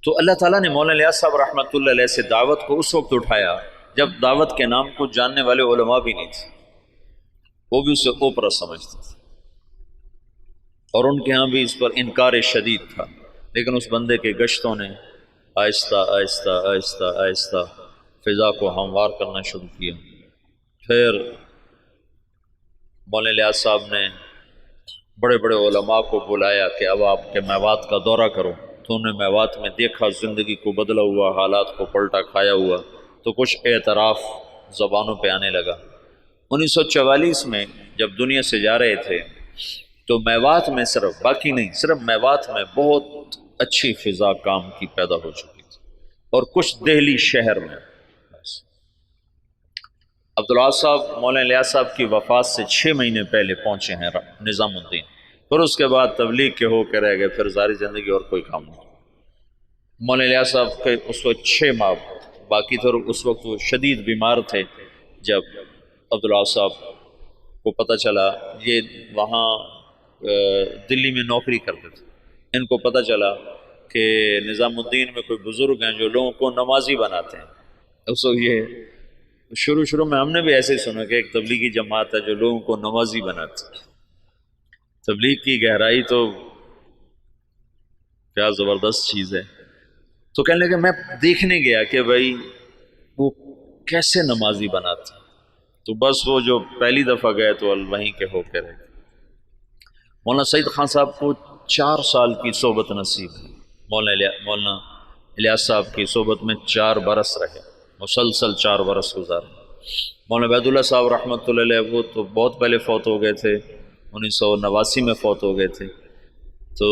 تو اللہ تعالیٰ نے مولانا الیاس صاحب رحمۃ اللہ علیہ سے دعوت کو اس وقت اٹھایا جب دعوت کے نام کو جاننے والے علماء بھی نہیں تھے، وہ بھی اسے اوپرا سمجھتے تھے، اور ان کے ہاں بھی اس پر انکار شدید تھا، لیکن اس بندے کے گشتوں نے آہستہ آہستہ آہستہ آہستہ فضا کو ہموار کرنا شروع کیا۔ پھر مولانا الیاس صاحب نے بڑے بڑے علماء کو بلایا کہ اب آپ کے میوات کا دورہ کرو، تو انہوں نے میوات میں دیکھا زندگی کو بدلا ہوا، حالات کو پلٹا کھایا ہوا، تو کچھ اعتراف زبانوں پہ آنے لگا۔ 1944 میں جب دنیا سے جا رہے تھے تو میوات میں صرف، باقی نہیں، صرف میوات میں بہت اچھی فضا کام کی پیدا ہو چکی تھی، اور کچھ دہلی شہر میں۔ عبدالعال صاحب مولانا الیاس صاحب کی وفات سے 6 مہینے پہلے پہنچے ہیں نظام الدین، پھر اس کے بعد تبلیغ کے ہو کے رہ گئے، پھر ساری زندگی اور کوئی کام نہیں۔ مولانا الیاس صاحب کے اس وقت 6 ماہ باقی تھے، اور اس وقت وہ شدید بیمار تھے۔ جب عبدالعال صاحب کو پتہ چلا، یہ وہاں دلی میں نوکری کرتے تھے، ان کو پتہ چلا کہ نظام الدین میں کوئی بزرگ ہیں جو لوگوں کو نمازی بناتے ہیں۔ اس وقت یہ شروع میں ہم نے بھی ایسے ہی سنا کہ ایک تبلیغی جماعت ہے جو لوگوں کو نمازی بناتی ہے۔ تبلیغ کی گہرائی تو کیا زبردست چیز ہے۔ تو کہنے لگے میں دیکھنے گیا کہ بھائی وہ کیسے نمازی بناتے ہیں، تو بس وہ جو پہلی دفعہ گئے تو وہیں کے ہو کے رہے۔ مولانا سعید خان صاحب کو 4 سال کی صحبت نصیب ہے، مولانا الیاس صاحب کی صحبت میں 4 برس رہے، مسلسل 4 برس گزارے۔ مولانا عبید اللہ صاحب رحمۃ اللہ علیہ وہ تو بہت پہلے فوت ہو گئے تھے، 1989 میں فوت ہو گئے تھے، تو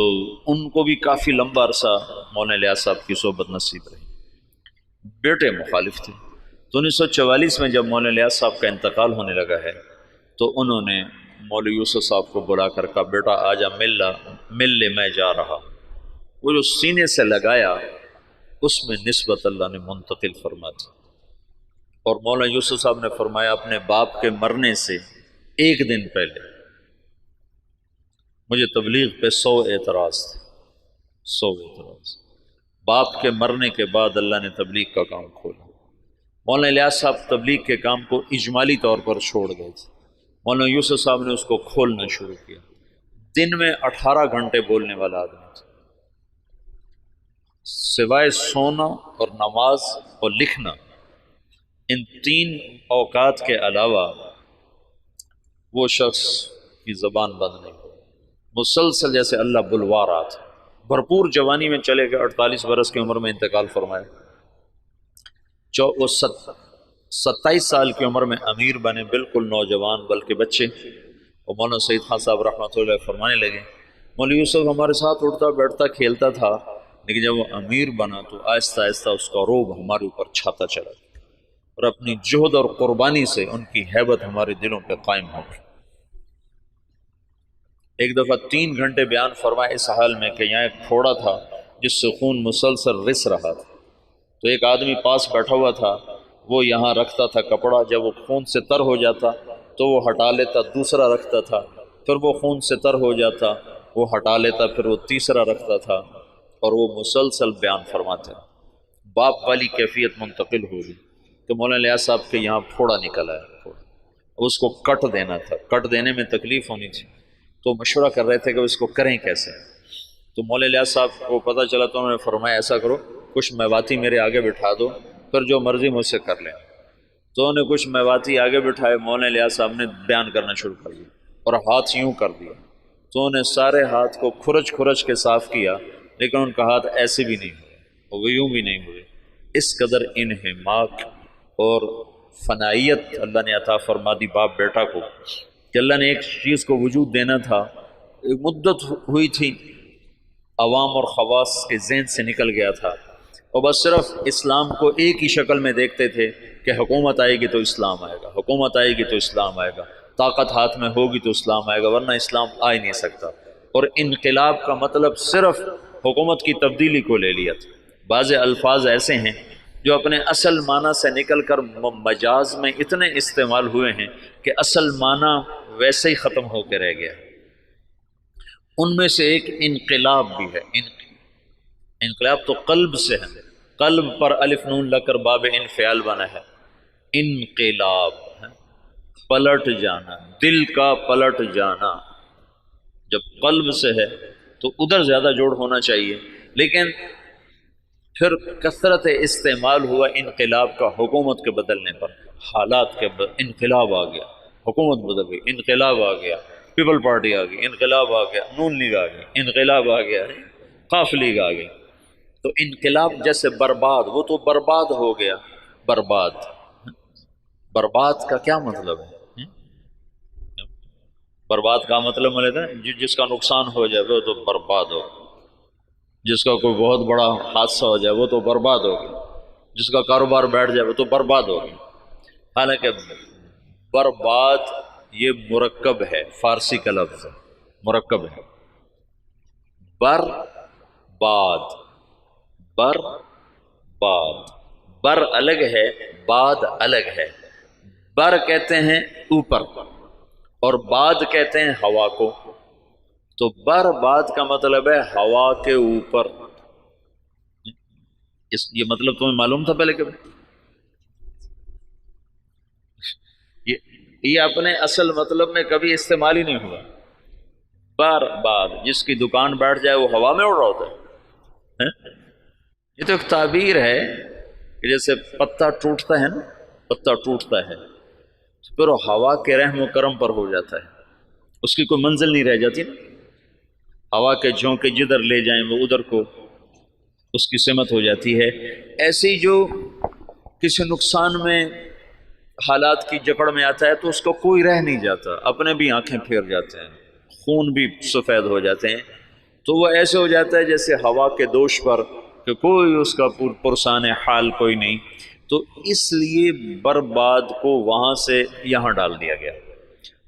ان کو بھی کافی لمبا عرصہ مولانا الیاس صاحب کی صحبت نصیب رہی۔ بیٹے مخالف تھے، تو 1944 میں جب مولانا الیاس صاحب کا انتقال ہونے لگا ہے تو انہوں نے مولوی یوسف صاحب کو بلا کر کہا بیٹا آجا مل لے میں جا رہا۔ وہ جو سینے سے لگایا اس میں نسبت اللہ نے منتقل فرما دی، اور مولانا یوسف صاحب نے فرمایا اپنے باپ کے مرنے سے 1 دن پہلے مجھے تبلیغ پہ 100 اعتراض تھے، 100 اعتراض۔ باپ کے مرنے کے بعد اللہ نے تبلیغ کا کام کھولا۔ مولانا الیاس صاحب تبلیغ کے کام کو اجمالی طور پر چھوڑ گئے تھے، مولانا یوسف صاحب نے اس کو کھولنا شروع کیا۔ دن میں 18 گھنٹے بولنے والا آدمی تھا، سوائے سونا اور نماز اور لکھنا، ان 3 اوقات کے علاوہ وہ شخص کی زبان بند نہیں ہوئی، مسلسل جیسے اللہ بلوا رہا تھا۔ بھرپور جوانی میں چلے گئے، 48 برس کی عمر میں انتقال فرمایا۔ 27 سال کی عمر میں امیر بنے، بالکل نوجوان بلکہ بچے. اور مولانا سعید خان صاحب رحمۃ اللہ علیہ فرمانے لگے مولوی یوسف ہمارے ساتھ اٹھتا بیٹھتا کھیلتا تھا، لیکن جب وہ امیر بنا تو آہستہ آہستہ اس کا روب ہمارے اوپر چھاتا چلا اور اپنی جہد اور قربانی سے ان کی ہیبت ہمارے دلوں پہ قائم ہو گئی. ایک دفعہ 3 گھنٹے بیان فرمایا اس حال میں کہ یہاں ایک پھوڑا تھا جس سے خون مسلسل رس رہا تھا. تو ایک آدمی پاس بیٹھا ہوا تھا، وہ یہاں رکھتا تھا کپڑا، جب وہ خون سے تر ہو جاتا تو وہ ہٹا لیتا، دوسرا رکھتا تھا، پھر وہ خون سے تر ہو جاتا، وہ ہٹا لیتا، پھر وہ تیسرا رکھتا تھا، اور وہ مسلسل بیان فرماتے. باپ والی کیفیت منتقل ہو گئی کہ مولانا الیاس صاحب کے یہاں پھوڑا نکل آیا. اس کو کٹ دینا تھا، کٹ دینے میں تکلیف ہونی تھی، تو مشورہ کر رہے تھے کہ اس کو کریں کیسے. تو مولانا الیاس صاحب کو پتہ چلا تو انہوں نے فرمایا ایسا کرو، کچھ میواتی میرے آگے بٹھا دو، پھر جو مرضی مجھ سے کر لیں. تو انہوں نے کچھ میواتی آگے بٹھائے، مولانا الیاس صاحب نے بیان کرنا شروع کر دیا اور ہاتھ یوں کر دیا. تو انہوں نے سارے ہاتھ کو کھرچ کھرچ کے صاف کیا، لیکن ان کا ہاتھ ایسے بھی نہیں ہوئے، وہ یوں بھی نہیں ہوئے. اس قدر انہماک اور فنائیت اللہ نے عطا فرما دی باپ بیٹا کو کہ اللہ نے ایک چیز کو وجود دینا تھا. ایک مدت ہوئی تھی عوام اور خواص کے ذہن سے نکل گیا تھا، اور بس صرف اسلام کو ایک ہی شکل میں دیکھتے تھے کہ حکومت آئے گی تو اسلام آئے گا، حکومت آئے گی تو اسلام آئے گا، طاقت ہاتھ میں ہوگی تو اسلام آئے گا، ورنہ اسلام آ ہی نہیں سکتا. اور انقلاب کا مطلب صرف حکومت کی تبدیلی کو لے لیا تھا. بعض الفاظ ایسے ہیں جو اپنے اصل معنی سے نکل کر مجاز میں اتنے استعمال ہوئے ہیں کہ اصل معنی ویسے ہی ختم ہو کے رہ گیا. ان میں سے ایک انقلاب بھی ہے. انقلاب تو قلب سے ہے، قلب پر الف نون لگ کر باب انفعال بنا ہے. انقلاب ہے پلٹ جانا، دل کا پلٹ جانا. جب قلب سے ہے تو ادھر زیادہ جوڑ ہونا چاہیے، لیکن پھر کثرت استعمال ہوا انقلاب کا حکومت کے بدلنے پر. حالات کے انقلاب آ گیا، حکومت بدل گئی، انقلاب آ گیا، پیپل پارٹی آ گئی، انقلاب آ گیا، نون لیگ آ گئی، انقلاب آ گیا، قاف لیگ آ گئی. تو انقلاب جیسے برباد، وہ تو برباد ہو گیا. برباد، برباد کا کیا مطلب ہے؟ برباد کا مطلب ملے جس کا نقصان ہو جائے وہ تو برباد ہو، جس کا کوئی بہت بڑا حادثہ ہو جائے وہ تو برباد ہو گیا، جس کا کاروبار بیٹھ جائے وہ تو برباد ہو گیا. حالانکہ برباد یہ مرکب ہے، فارسی کا لفظ ہے، مرکب ہے. بر باد، بر باد، بر الگ ہے، باد الگ ہے. بر کہتے ہیں اوپر اور باد کہتے ہیں ہوا کو. تو بر باد کا مطلب ہے ہوا کے اوپر. یہ مطلب تمہیں معلوم تھا پہلے کبھی؟ یہ اپنے اصل مطلب میں کبھی استعمال ہی نہیں ہوا. بر باد، جس کی دکان بیٹھ جائے وہ ہوا میں اڑ رہا ہوتا ہے. یہ تو ایک تعبیر ہے کہ جیسے پتا ٹوٹتا ہے نا، پتا ٹوٹتا ہے پھر وہ ہوا کے رحم و کرم پر ہو جاتا ہے، اس کی کوئی منزل نہیں رہ جاتی نا. ہوا کے جھونکے جدھر لے جائیں وہ ادھر کو اس کی سمت ہو جاتی ہے. ایسے ہی جو کسی نقصان میں حالات کی جکڑ میں آتا ہے تو اس کو کوئی رہ نہیں جاتا، اپنے بھی آنکھیں پھیر جاتے ہیں، خون بھی سفید ہو جاتے ہیں. تو وہ ایسے ہو جاتا ہے جیسے ہوا کے دوش پر کہ کوئی اس کا پرسان حال کوئی نہیں. تو اس لیے برباد کو وہاں سے یہاں ڈال دیا گیا.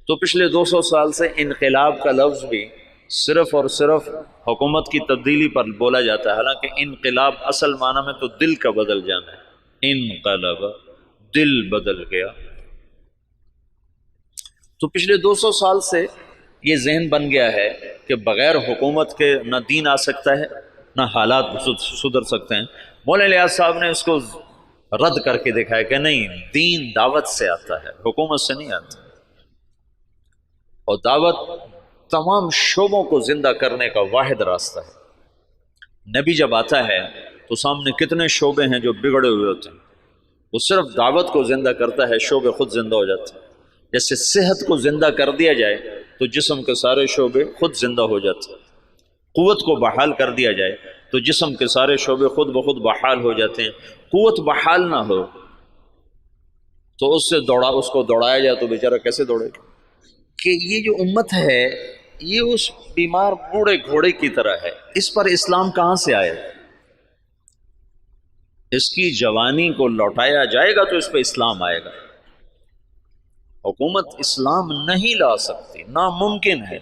تو پچھلے 200 سال سے انقلاب کا لفظ بھی صرف اور صرف حکومت کی تبدیلی پر بولا جاتا ہے، حالانکہ انقلاب اصل معنی میں تو دل کا بدل جانا ہے. انقلب، دل بدل گیا. تو پچھلے 200 سال سے یہ ذہن بن گیا ہے کہ بغیر حکومت کے نہ دین آ سکتا ہے نہ حالات سدھر سکتے ہیں. مولانا الیاس صاحب نے اس کو رد کر کے دکھایا کہ نہیں، دین دعوت سے آتا ہے، حکومت سے نہیں آتا. اور دعوت تمام شعبوں کو زندہ کرنے کا واحد راستہ ہے. نبی جب آتا ہے تو سامنے کتنے شعبے ہیں جو بگڑے ہوئے ہوتے ہیں، وہ صرف دعوت کو زندہ کرتا ہے، شعبے خود زندہ ہو جاتے ہیں. جیسے صحت کو زندہ کر دیا جائے تو جسم کے سارے شعبے خود زندہ ہو جاتے ہیں. قوت کو بحال کر دیا جائے تو جسم کے سارے شعبے خود بخود بحال ہو جاتے ہیں. قوت بحال نہ ہو تو اس کو دوڑایا جائے تو بیچارہ کیسے دوڑے گا؟ کہ یہ جو امت ہے یہ اس بیمار بوڑھے گھوڑے کی طرح ہے، اس پر اسلام کہاں سے آئے؟ اس کی جوانی کو لوٹایا جائے گا تو اس پہ اسلام آئے گا۔ حکومت اسلام نہیں لا سکتی، ناممکن ہے۔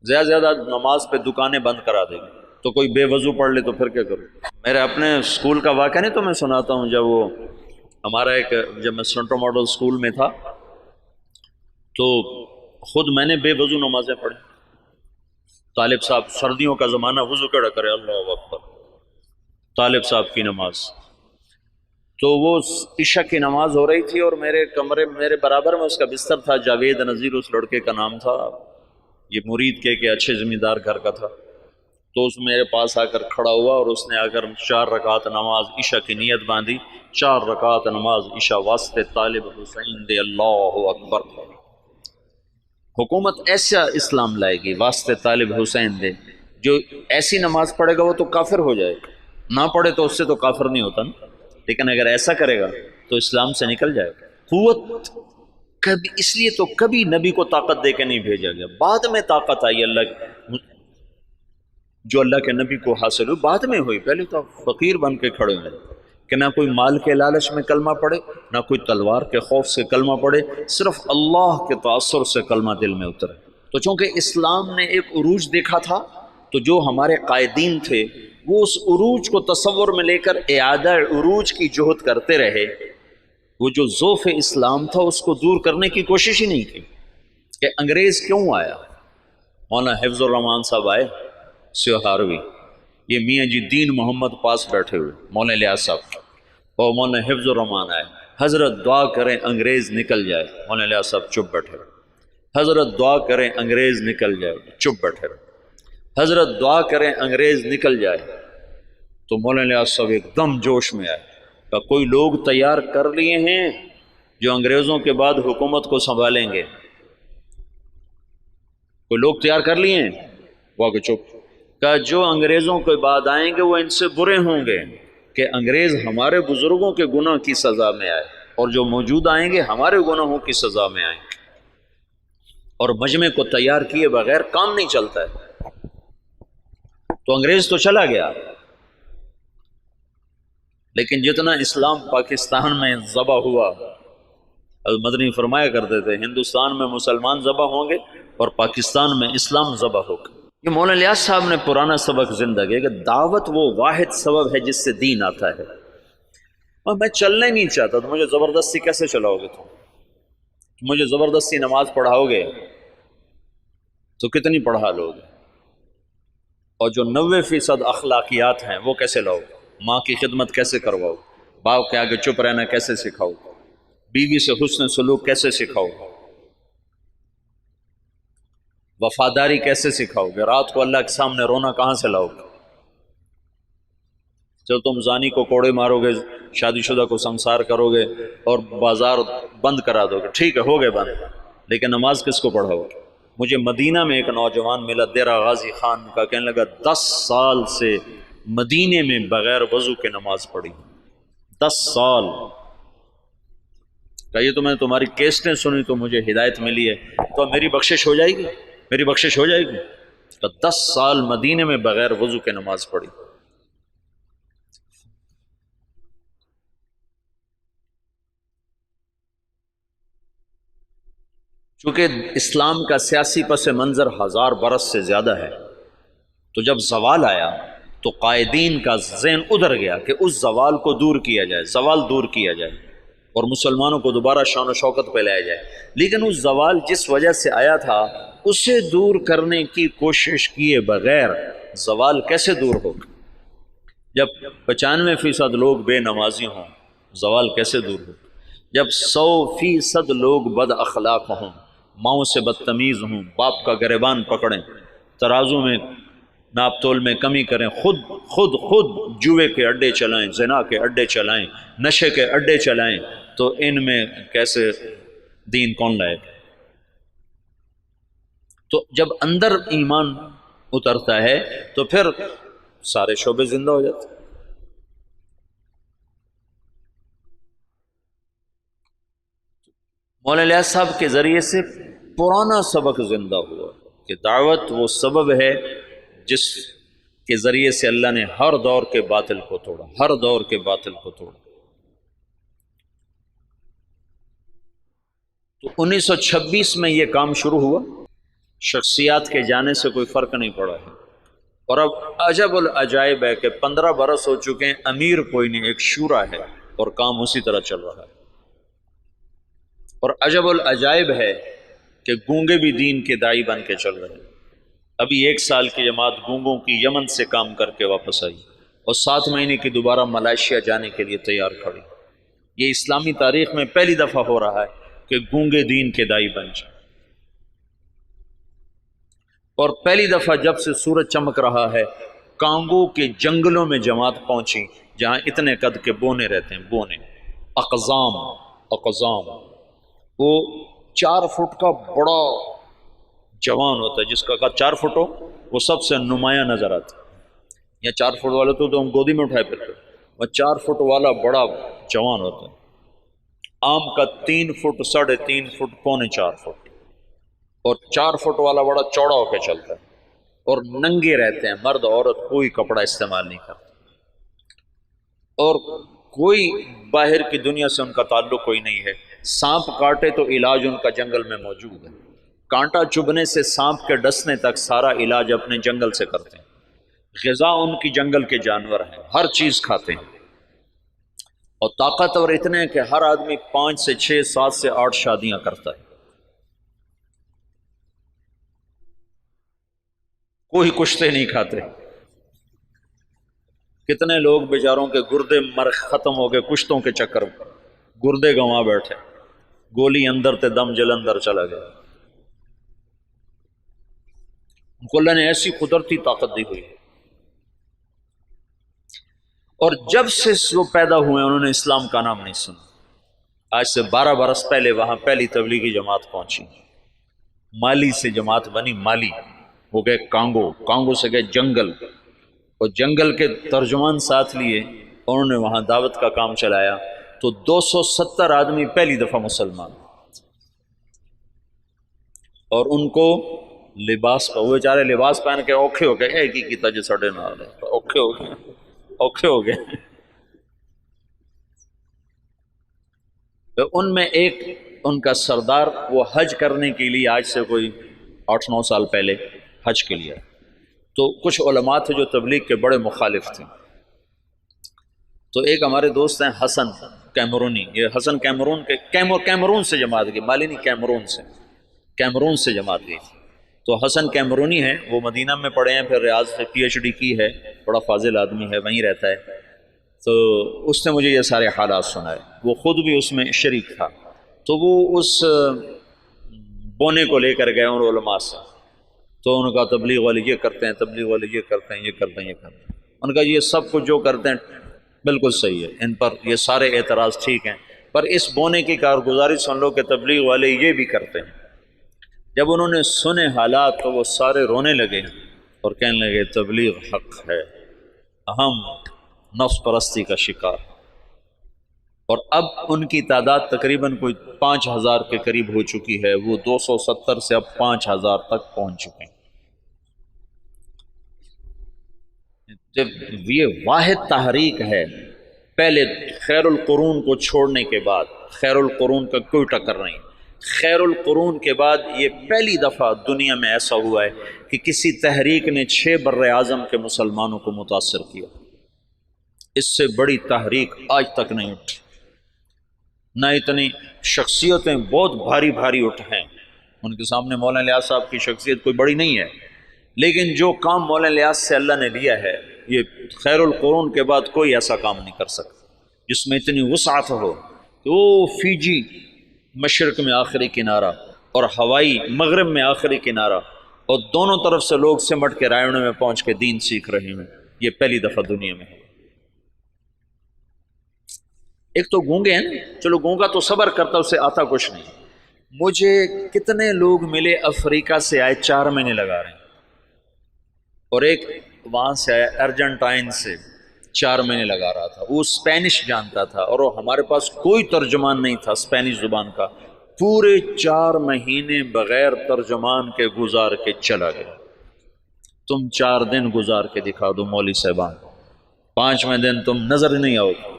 زیادہ زیادہ نماز پہ دکانیں بند کرا دے گی، تو کوئی بے وضو پڑھ لے تو پھر کیا کروں؟ میرے اپنے اسکول کا واقعہ نہیں تو میں سناتا ہوں، جب میں سینٹرل ماڈل اسکول میں تھا تو خود میں نے بے وضو نمازیں پڑھی۔ طالب صاحب، سردیوں کا زمانہ، وضو کیڑا کرے، اللہ اکبر، طالب صاحب کی نماز، تو وہ عشاء کی نماز ہو رہی تھی اور میرے کمرے میرے برابر میں اس کا بستر تھا، جاوید نذیر اس لڑکے کا نام تھا، یہ مرید کے اچھے زمیندار گھر کا تھا۔ تو اس میرے پاس آ کر کھڑا ہوا اور اس نے آ کر 4 رکعت نماز عشاء کی نیت باندھی، 4 رکعت نماز عشاء واسطے طالب حسین دے، اللہ اکبر۔ حکومت ایسا اسلام لائے گی واسطے طالب حسین دے، جو ایسی نماز پڑھے گا وہ تو کافر ہو جائے گا، نہ پڑھے تو اس سے تو کافر نہیں ہوتا نا، لیکن اگر ایسا کرے گا تو اسلام سے نکل جائے گا۔ قوت کبھی، اس لیے تو کبھی نبی کو طاقت دے کے نہیں بھیجا گیا، بعد میں طاقت آئی جو اللہ کے نبی کو حاصل ہوئی بعد میں ہوئی، پہلے تو فقیر بن کے کھڑے ہوئے کہ نہ کوئی مال کے لالچ میں کلمہ پڑھے، نہ کوئی تلوار کے خوف سے کلمہ پڑھے، صرف اللہ کے تاثر سے کلمہ دل میں اترے۔ تو چونکہ اسلام نے ایک عروج دیکھا تھا تو جو ہمارے قائدین تھے وہ اس عروج کو تصور میں لے کر اعادہ عروج کی جہد کرتے رہے، وہ جو ذوف اسلام تھا اس کو دور کرنے کی کوشش ہی نہیں کی کہ انگریز کیوں آیا۔ مولانا حفظ الرحمان صاحب آئے سیوہاروی، یہ میاں جی دین محمد پاس بیٹھے ہوئے، مولانا الیاس صاحب اور مولانا حفظ الرحمان آئے، حضرت دعا کریں انگریز نکل جائے، مولانا الیاس صاحب چپ بیٹھے رہے، حضرت دعا کریں انگریز نکل جائے، چپ بیٹھے رہے، حضرت دعا کریں انگریز نکل جائے۔ تو مولانا الیاس صاحب ایک دم جوش میں آئے کہ کوئی لوگ تیار کر لیے ہیں جو انگریزوں کے بعد حکومت کو سنبھالیں گے، کوئی لوگ تیار کر لیے ہیں، وہ کہ چپ، کہ جو انگریزوں کے بعد آئیں گے وہ ان سے برے ہوں گے کہ انگریز ہمارے بزرگوں کے گناہ کی سزا میں آئے، اور جو موجود آئیں گے ہمارے گناہوں کی سزا میں آئیں گے، اور مجمع کو تیار کیے بغیر کام نہیں چلتا ہے۔ تو انگریز تو چلا گیا، لیکن جتنا اسلام پاکستان میں ذبح ہوا، مدنی فرمایا کرتے تھے ہندوستان میں مسلمان ذبح ہوں گے اور پاکستان میں اسلام ذبح ہوگا۔ یہ مولانا الیاس صاحب نے پرانا سبق زندہ کیا کہ دعوت وہ واحد سبب ہے جس سے دین آتا ہے، اور میں چلنا ہی نہیں چاہتا تو مجھے زبردستی کیسے چلاؤ گے؟ تم مجھے زبردستی نماز پڑھاؤ گے تو کتنی پڑھا لو گے؟ اور جو 90% اخلاقیات ہیں وہ کیسے لاؤ؟ ماں کی خدمت کیسے کرواؤ؟ باپ کے آگے چپ رہنا کیسے سکھاؤ؟ بیوی سے حسن سلوک کیسے سکھاؤ؟ وفاداری کیسے سکھاؤ گے؟ رات کو اللہ کے سامنے رونا کہاں سے لاؤ گے؟ جب تم زانی کو کوڑے مارو گے، شادی شدہ کو سنسار کرو گے اور بازار بند کرا دو گے، ٹھیک ہے ہو گئے بند، لیکن نماز کس کو پڑھاؤ گے؟ مجھے مدینہ میں ایک نوجوان ملا دیرہ غازی خان کا، کہنے لگا 10 سال سے مدینے میں بغیر وضو کے نماز پڑھی، 10 سال۔ کہیے تو میں نے تمہاری کیسٹیں سنی تو مجھے ہدایت ملی ہے، تو میری بخشش ہو جائے گی؟ میری بخشش ہو جائے گی؟ تو 10 سال مدینے میں بغیر وضو کے نماز پڑھی۔ چونکہ اسلام کا سیاسی پس منظر 1000 برس سے زیادہ ہے، تو جب زوال آیا تو قائدین کا ذہن ادھر گیا کہ اس زوال کو دور کیا جائے، زوال دور کیا جائے اور مسلمانوں کو دوبارہ شان و شوکت پہ لایا جائے، لیکن اس زوال جس وجہ سے آیا تھا اسے دور کرنے کی کوشش کیے بغیر زوال کیسے دور ہوگا؟ جب 95% لوگ بے نمازی ہوں زوال کیسے دور ہوگا؟ جب 100% لوگ بد اخلاق ہوں، ماؤں سے بدتمیز ہوں، باپ کا گریبان پکڑیں، ترازو میں ناپ تول میں کمی کریں، خود جوئے کے اڈے چلائیں، زنا کے اڈے چلائیں، نشے کے اڈے چلائیں، تو ان میں کیسے دین کون لائے؟ تو جب اندر ایمان اترتا ہے تو پھر سارے شعبے زندہ ہو جاتے ہیں۔ مولانا الیاس صاحب کے ذریعے سے پرانا سبق زندہ ہوا کہ دعوت وہ سبب ہے جس کے ذریعے سے اللہ نے ہر دور کے باطل کو توڑا، ہر دور کے باطل کو توڑا۔ تو 1926 میں یہ کام شروع ہوا، شخصیات کے جانے سے کوئی فرق نہیں پڑا ہے، اور اب عجب العجائب ہے کہ 15 برس ہو چکے ہیں، امیر کوئی نہیں، ایک شورا ہے اور کام اسی طرح چل رہا ہے۔ اور عجب العجائب ہے کہ گونگے بھی دین کے داعی بن کے چل رہے ہیں۔ ابھی 1 سال کی جماعت گونگوں کی یمن سے کام کر کے واپس آئی اور 7 مہینے کی دوبارہ ملائیشیا جانے کے لیے تیار کھڑی۔ یہ اسلامی تاریخ میں پہلی دفعہ ہو رہا ہے کہ گونگے دین کے داعی بن جائیں، اور پہلی دفعہ جب سے سورج چمک رہا ہے کانگو کے جنگلوں میں جماعت پہنچی جہاں اتنے قد کے بونے رہتے ہیں، بونے، اقزام، وہ 4 فٹ کا بڑا جوان ہوتا ہے، جس کا قد 4 فٹ ہو وہ سب سے نمایاں نظر آتا ہے۔ یا 4 فٹ والا تو ہم گودی میں اٹھائے پھرتے، وہ 4 فٹ والا بڑا جوان ہوتا ہے، آم کا 3 فٹ، 3.5 فٹ، 3.25 فٹ، اور 4 فٹ والا بڑا چوڑا ہو کے چلتا ہے، اور ننگے رہتے ہیں، مرد عورت کوئی کپڑا استعمال نہیں کرتا، اور کوئی باہر کی دنیا سے ان کا تعلق کوئی نہیں ہے۔ سانپ کاٹے تو علاج ان کا جنگل میں موجود ہے، کانٹا چبھنے سے سانپ کے ڈسنے تک سارا علاج اپنے جنگل سے کرتے ہیں، غذا ان کی جنگل کے جانور ہیں، ہر چیز کھاتے ہیں، اور طاقتور اتنے ہیں کہ ہر آدمی 5 سے 6، 7 سے 8 شادیاں کرتا ہے، کوئی کشتے نہیں کھاتے۔ کتنے لوگ بیچاروں کے گردے مر ختم ہو گئے کشتوں کے چکر میں، گردے گنوا بیٹھے، گولی اندر تے دم جلندر چلا گیا۔ ان کو اللہ نے ایسی قدرتی طاقت دی ہوئی ہے، اور جب سے وہ پیدا ہوئے انہوں نے اسلام کا نام نہیں سنا۔ آج سے 12 برس پہلے وہاں پہلی تبلیغی جماعت پہنچی، مالی سے جماعت بنی، مالی، وہ گئے کانگو، کانگو سے گئے جنگل، اور جنگل کے ترجمان ساتھ لیے، انہوں نے وہاں دعوت کا کام چلایا، تو 270 آدمی پہلی دفعہ مسلمان، اور ان کو لباس، وہ بیچارے لباس پہن کے اوکھے ہو گئے، ایک ہی کیتا جو سڑے نال ہے، اوکھے ہو گئے، اوکھے ہو گئے۔ تو ان میں ایک ان کا سردار، وہ حج کرنے کے لیے آج سے کوئی 8-9 سال پہلے حج کے لیے، تو کچھ علماء تھے جو تبلیغ کے بڑے مخالف تھے، تو ایک ہمارے دوست ہیں حسن کیمرونی، یہ حسن کیمرون کے کیمرون سے جماعت گئی، مالی نہیں، کیمرون سے جماعت گئی، تو حسن کیمرونی ہے، وہ مدینہ میں پڑھے ہیں، پھر ریاض سے PhD کی ہے، بڑا فاضل آدمی ہے، وہیں رہتا ہے، تو اس نے مجھے یہ سارے حالات سنائے، وہ خود بھی اس میں شریک تھا، تو وہ اس بونے کو لے کر گئے ان علماء سے، تو ان کا تبلیغ والے یہ کرتے ہیں، تبلیغ والے یہ کرتے ہیں، یہ کرتے ہیں، یہ کرتے ہیں، ان کا یہ سب کچھ جو کرتے ہیں بالکل صحیح ہے، ان پر یہ سارے اعتراض ٹھیک ہیں، پر اس بونے کی کارگزاری سن لو کہ تبلیغ والے یہ بھی کرتے ہیں۔ جب انہوں نے سنے حالات تو وہ سارے رونے لگے اور کہنے لگے تبلیغ حق ہے، ہم نفس پرستی کا شکار، اور اب ان کی تعداد تقریباً کوئی 5000 کے قریب ہو چکی ہے، وہ 270 سے اب 5000 تک پہنچ چکے ہیں۔ جب یہ واحد تحریک ہے، پہلے خیر القرون کو چھوڑنے کے بعد، خیر القرون کا کوئی ٹکر نہیں، خیر القرون کے بعد یہ پہلی دفعہ دنیا میں ایسا ہوا ہے کہ کسی تحریک نے 6 بر اعظم کے مسلمانوں کو متاثر کیا، اس سے بڑی تحریک آج تک نہیں اٹھی، نہ اتنی شخصیتیں بہت بھاری بھاری اٹھ ہیں، ان کے سامنے مولانا الیاس صاحب کی شخصیت کوئی بڑی نہیں ہے، لیکن جو کام مولانا الیاس سے اللہ نے لیا ہے، یہ خیر القرون کے بعد کوئی ایسا کام نہیں کر سکتا جس میں اتنی وسعت ہو کہ وہ فیجی مشرق میں آخری کنارہ اور ہوائی مغرب میں آخری کنارہ، اور دونوں طرف سے لوگ سمٹ کے رائے میں پہنچ کے دین سیکھ رہے ہیں، یہ پہلی دفعہ دنیا میں ہے۔ ایک تو گونگے ہیں نا، چلو گونگا تو صبر کرتا، اسے آتا کچھ نہیں، مجھے کتنے لوگ ملے افریقہ سے آئے 4 مہینے لگا رہے ہیں، اور ایک وہاں سے آیا ارجنٹائن سے 4 مہینے لگا رہا تھا، وہ اسپینش جانتا تھا، اور وہ ہمارے پاس کوئی ترجمان نہیں تھا اسپینش زبان کا، پورے 4 مہینے بغیر ترجمان کے گزار کے چلا گیا۔ تم 4 دن گزار کے دکھا دو مولوی صاحبان، 5ویں دن تم نظر نہیں آؤ گے۔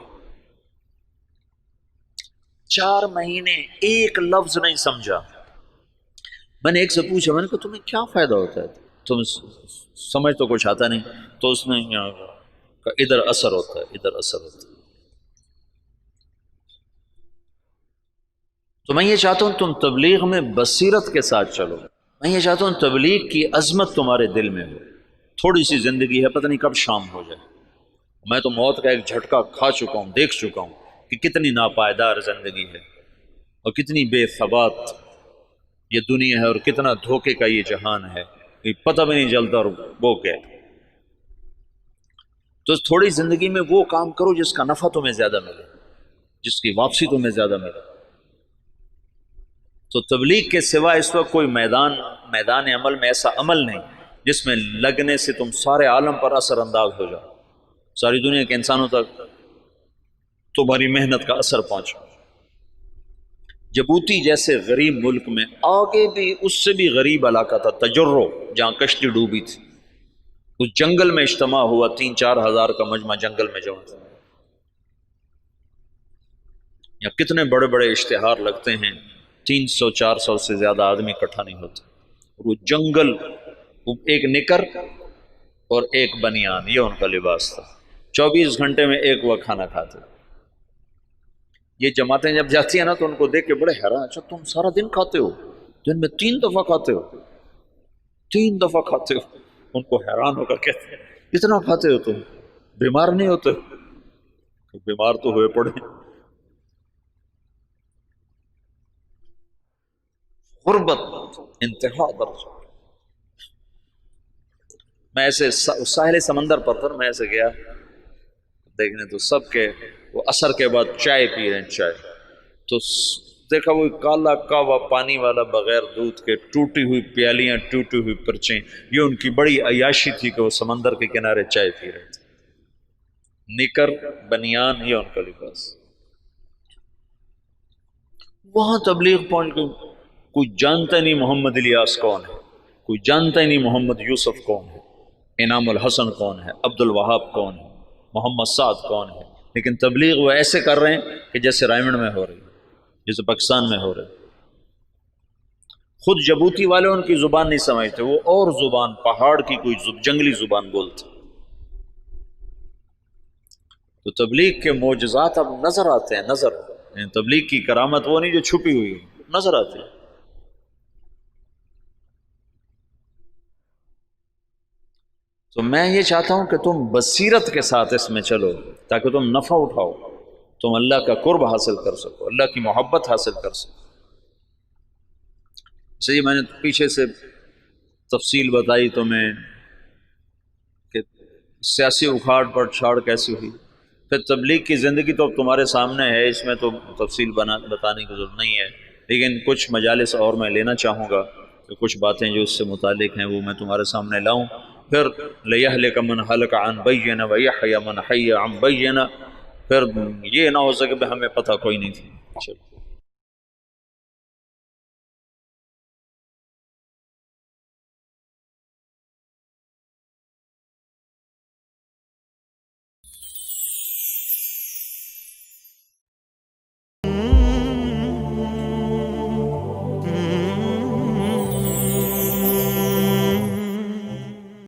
4 مہینے ایک لفظ نہیں سمجھا۔ میں نے ایک سے پوچھا، میں نے کہا تمہیں کیا فائدہ ہوتا ہے، تم سمجھ تو کچھ آتا نہیں؟ تو اس نے کہا ادھر اثر ہوتا ہے، ادھر اثر ہوتا ہے۔ تو میں یہ چاہتا ہوں تم تبلیغ میں بصیرت کے ساتھ چلو۔ میں یہ چاہتا ہوں تبلیغ کی عظمت تمہارے دل میں ہو۔ تھوڑی سی زندگی ہے، پتہ نہیں کب شام ہو جائے۔ میں تو موت کا ایک جھٹکا کھا چکا ہوں، دیکھ چکا ہوں کہ کتنی ناپائیدار زندگی ہے اور کتنی بے ثبات یہ دنیا ہے اور کتنا دھوکے کا یہ جہان ہے کہ پتہ بھی نہیں چلتا اور وہ کیا۔ تو تھوڑی زندگی میں وہ کام کرو جس کا نفع تمہیں زیادہ ملے، جس کی واپسی تمہیں زیادہ ملے۔ تو تبلیغ کے سوا اس وقت کوئی میدان عمل میں ایسا عمل نہیں جس میں لگنے سے تم سارے عالم پر اثر انداز ہو جاؤ، ساری دنیا کے انسانوں تک تمہاری محنت کا اثر پہنچا۔ جبوتی جیسے غریب ملک میں آگے بھی اس سے بھی غریب علاقہ تھا تجرو، جہاں کشتی ڈوبی تھی، اس جنگل میں اجتماع ہوا، 3-4 ہزار کا مجمع جنگل میں جمع تھا۔ یا کتنے بڑے بڑے اشتہار لگتے ہیں، 300-400 سے زیادہ آدمی اکٹھا نہیں ہوتے۔ وہ جنگل، ایک نکر اور ایک بنیان، یہ ان کا لباس تھا۔ 24 گھنٹے میں ایک وقت کھانا کھاتے۔ یہ جماعتیں جب جاتی ہیں نا تو ان کو دیکھ کے بڑے حیران، اچھا تم سارا دن کھاتے ہو، دن میں 3 دفعہ کھاتے ہو، 3 دفعہ کھاتے ہو۔ ان کو حیران ہو کر کہتے ہیں اتنا کھاتے ہو تم، بیمار نہیں ہوتے؟ بیمار تو ہوئے پڑے۔ غربت انتہا درجہ۔ میں ایسے ساحل سمندر پر تھا، میں ایسے گیا دیکھنے تو سب کے وہ اثر کے بعد چائے پی رہے ہیں، چائے تو دیکھا وہ کالا کعوہ پانی والا بغیر دودھ کے، ٹوٹی ہوئی پیالیاں، ٹوٹی ہوئی پرچیں، یہ ان کی بڑی عیاشی تھی کہ وہ سمندر کے کنارے چائے پی رہے تھے۔ نکر بنیان یہ ان کا لباس۔ وہاں تبلیغ پہنچ گئی، کوئی جانتا نہیں محمد الیاس کون ہے، کوئی جانتا ہی نہیں محمد یوسف کون ہے، انعام الحسن کون ہے، عبد الوہاب کون ہے، محمد سعد کون ہے، لیکن تبلیغ وہ ایسے کر رہے ہیں کہ جیسے رائمنڈ میں ہو رہی، جیسے پاکستان میں ہو رہی۔ خود جبوتی والے ان کی زبان نہیں سمجھتے، وہ اور زبان، پہاڑ کی کوئی جنگلی زبان بولتے۔ تو تبلیغ کے معجزات اب نظر آتے ہیں، نظر، یعنی تبلیغ کی کرامت وہ نہیں جو چھپی ہوئی ہے، نظر آتی ہے۔ تو میں یہ چاہتا ہوں کہ تم بصیرت کے ساتھ اس میں چلو تاکہ تم نفع اٹھاؤ، تم اللہ کا قرب حاصل کر سکو، اللہ کی محبت حاصل کر سکو۔ صحیح، میں نے پیچھے سے تفصیل بتائی تمہیں کہ سیاسی اکھاڑ پر چھاڑ کیسی ہوئی، پھر تبلیغ کی زندگی تو اب تمہارے سامنے ہے، اس میں تو تفصیل بتانے کی ضرورت نہیں ہے، لیکن کچھ مجالس اور میں لینا چاہوں گا کہ کچھ باتیں جو اس سے متعلق ہیں وہ میں تمہارے سامنے لاؤں۔ پھر لِيَهْلِكَ مَنْ هَلَكَ عَنْ بَيِّنَةٍ وَيَحْيَىٰ مَنْ حَيَّ عَنْ بَيِّنَةٍ، پھر یہ نہ ہو سکے کہ ہمیں پتہ کوئی نہیں تھی۔ چلو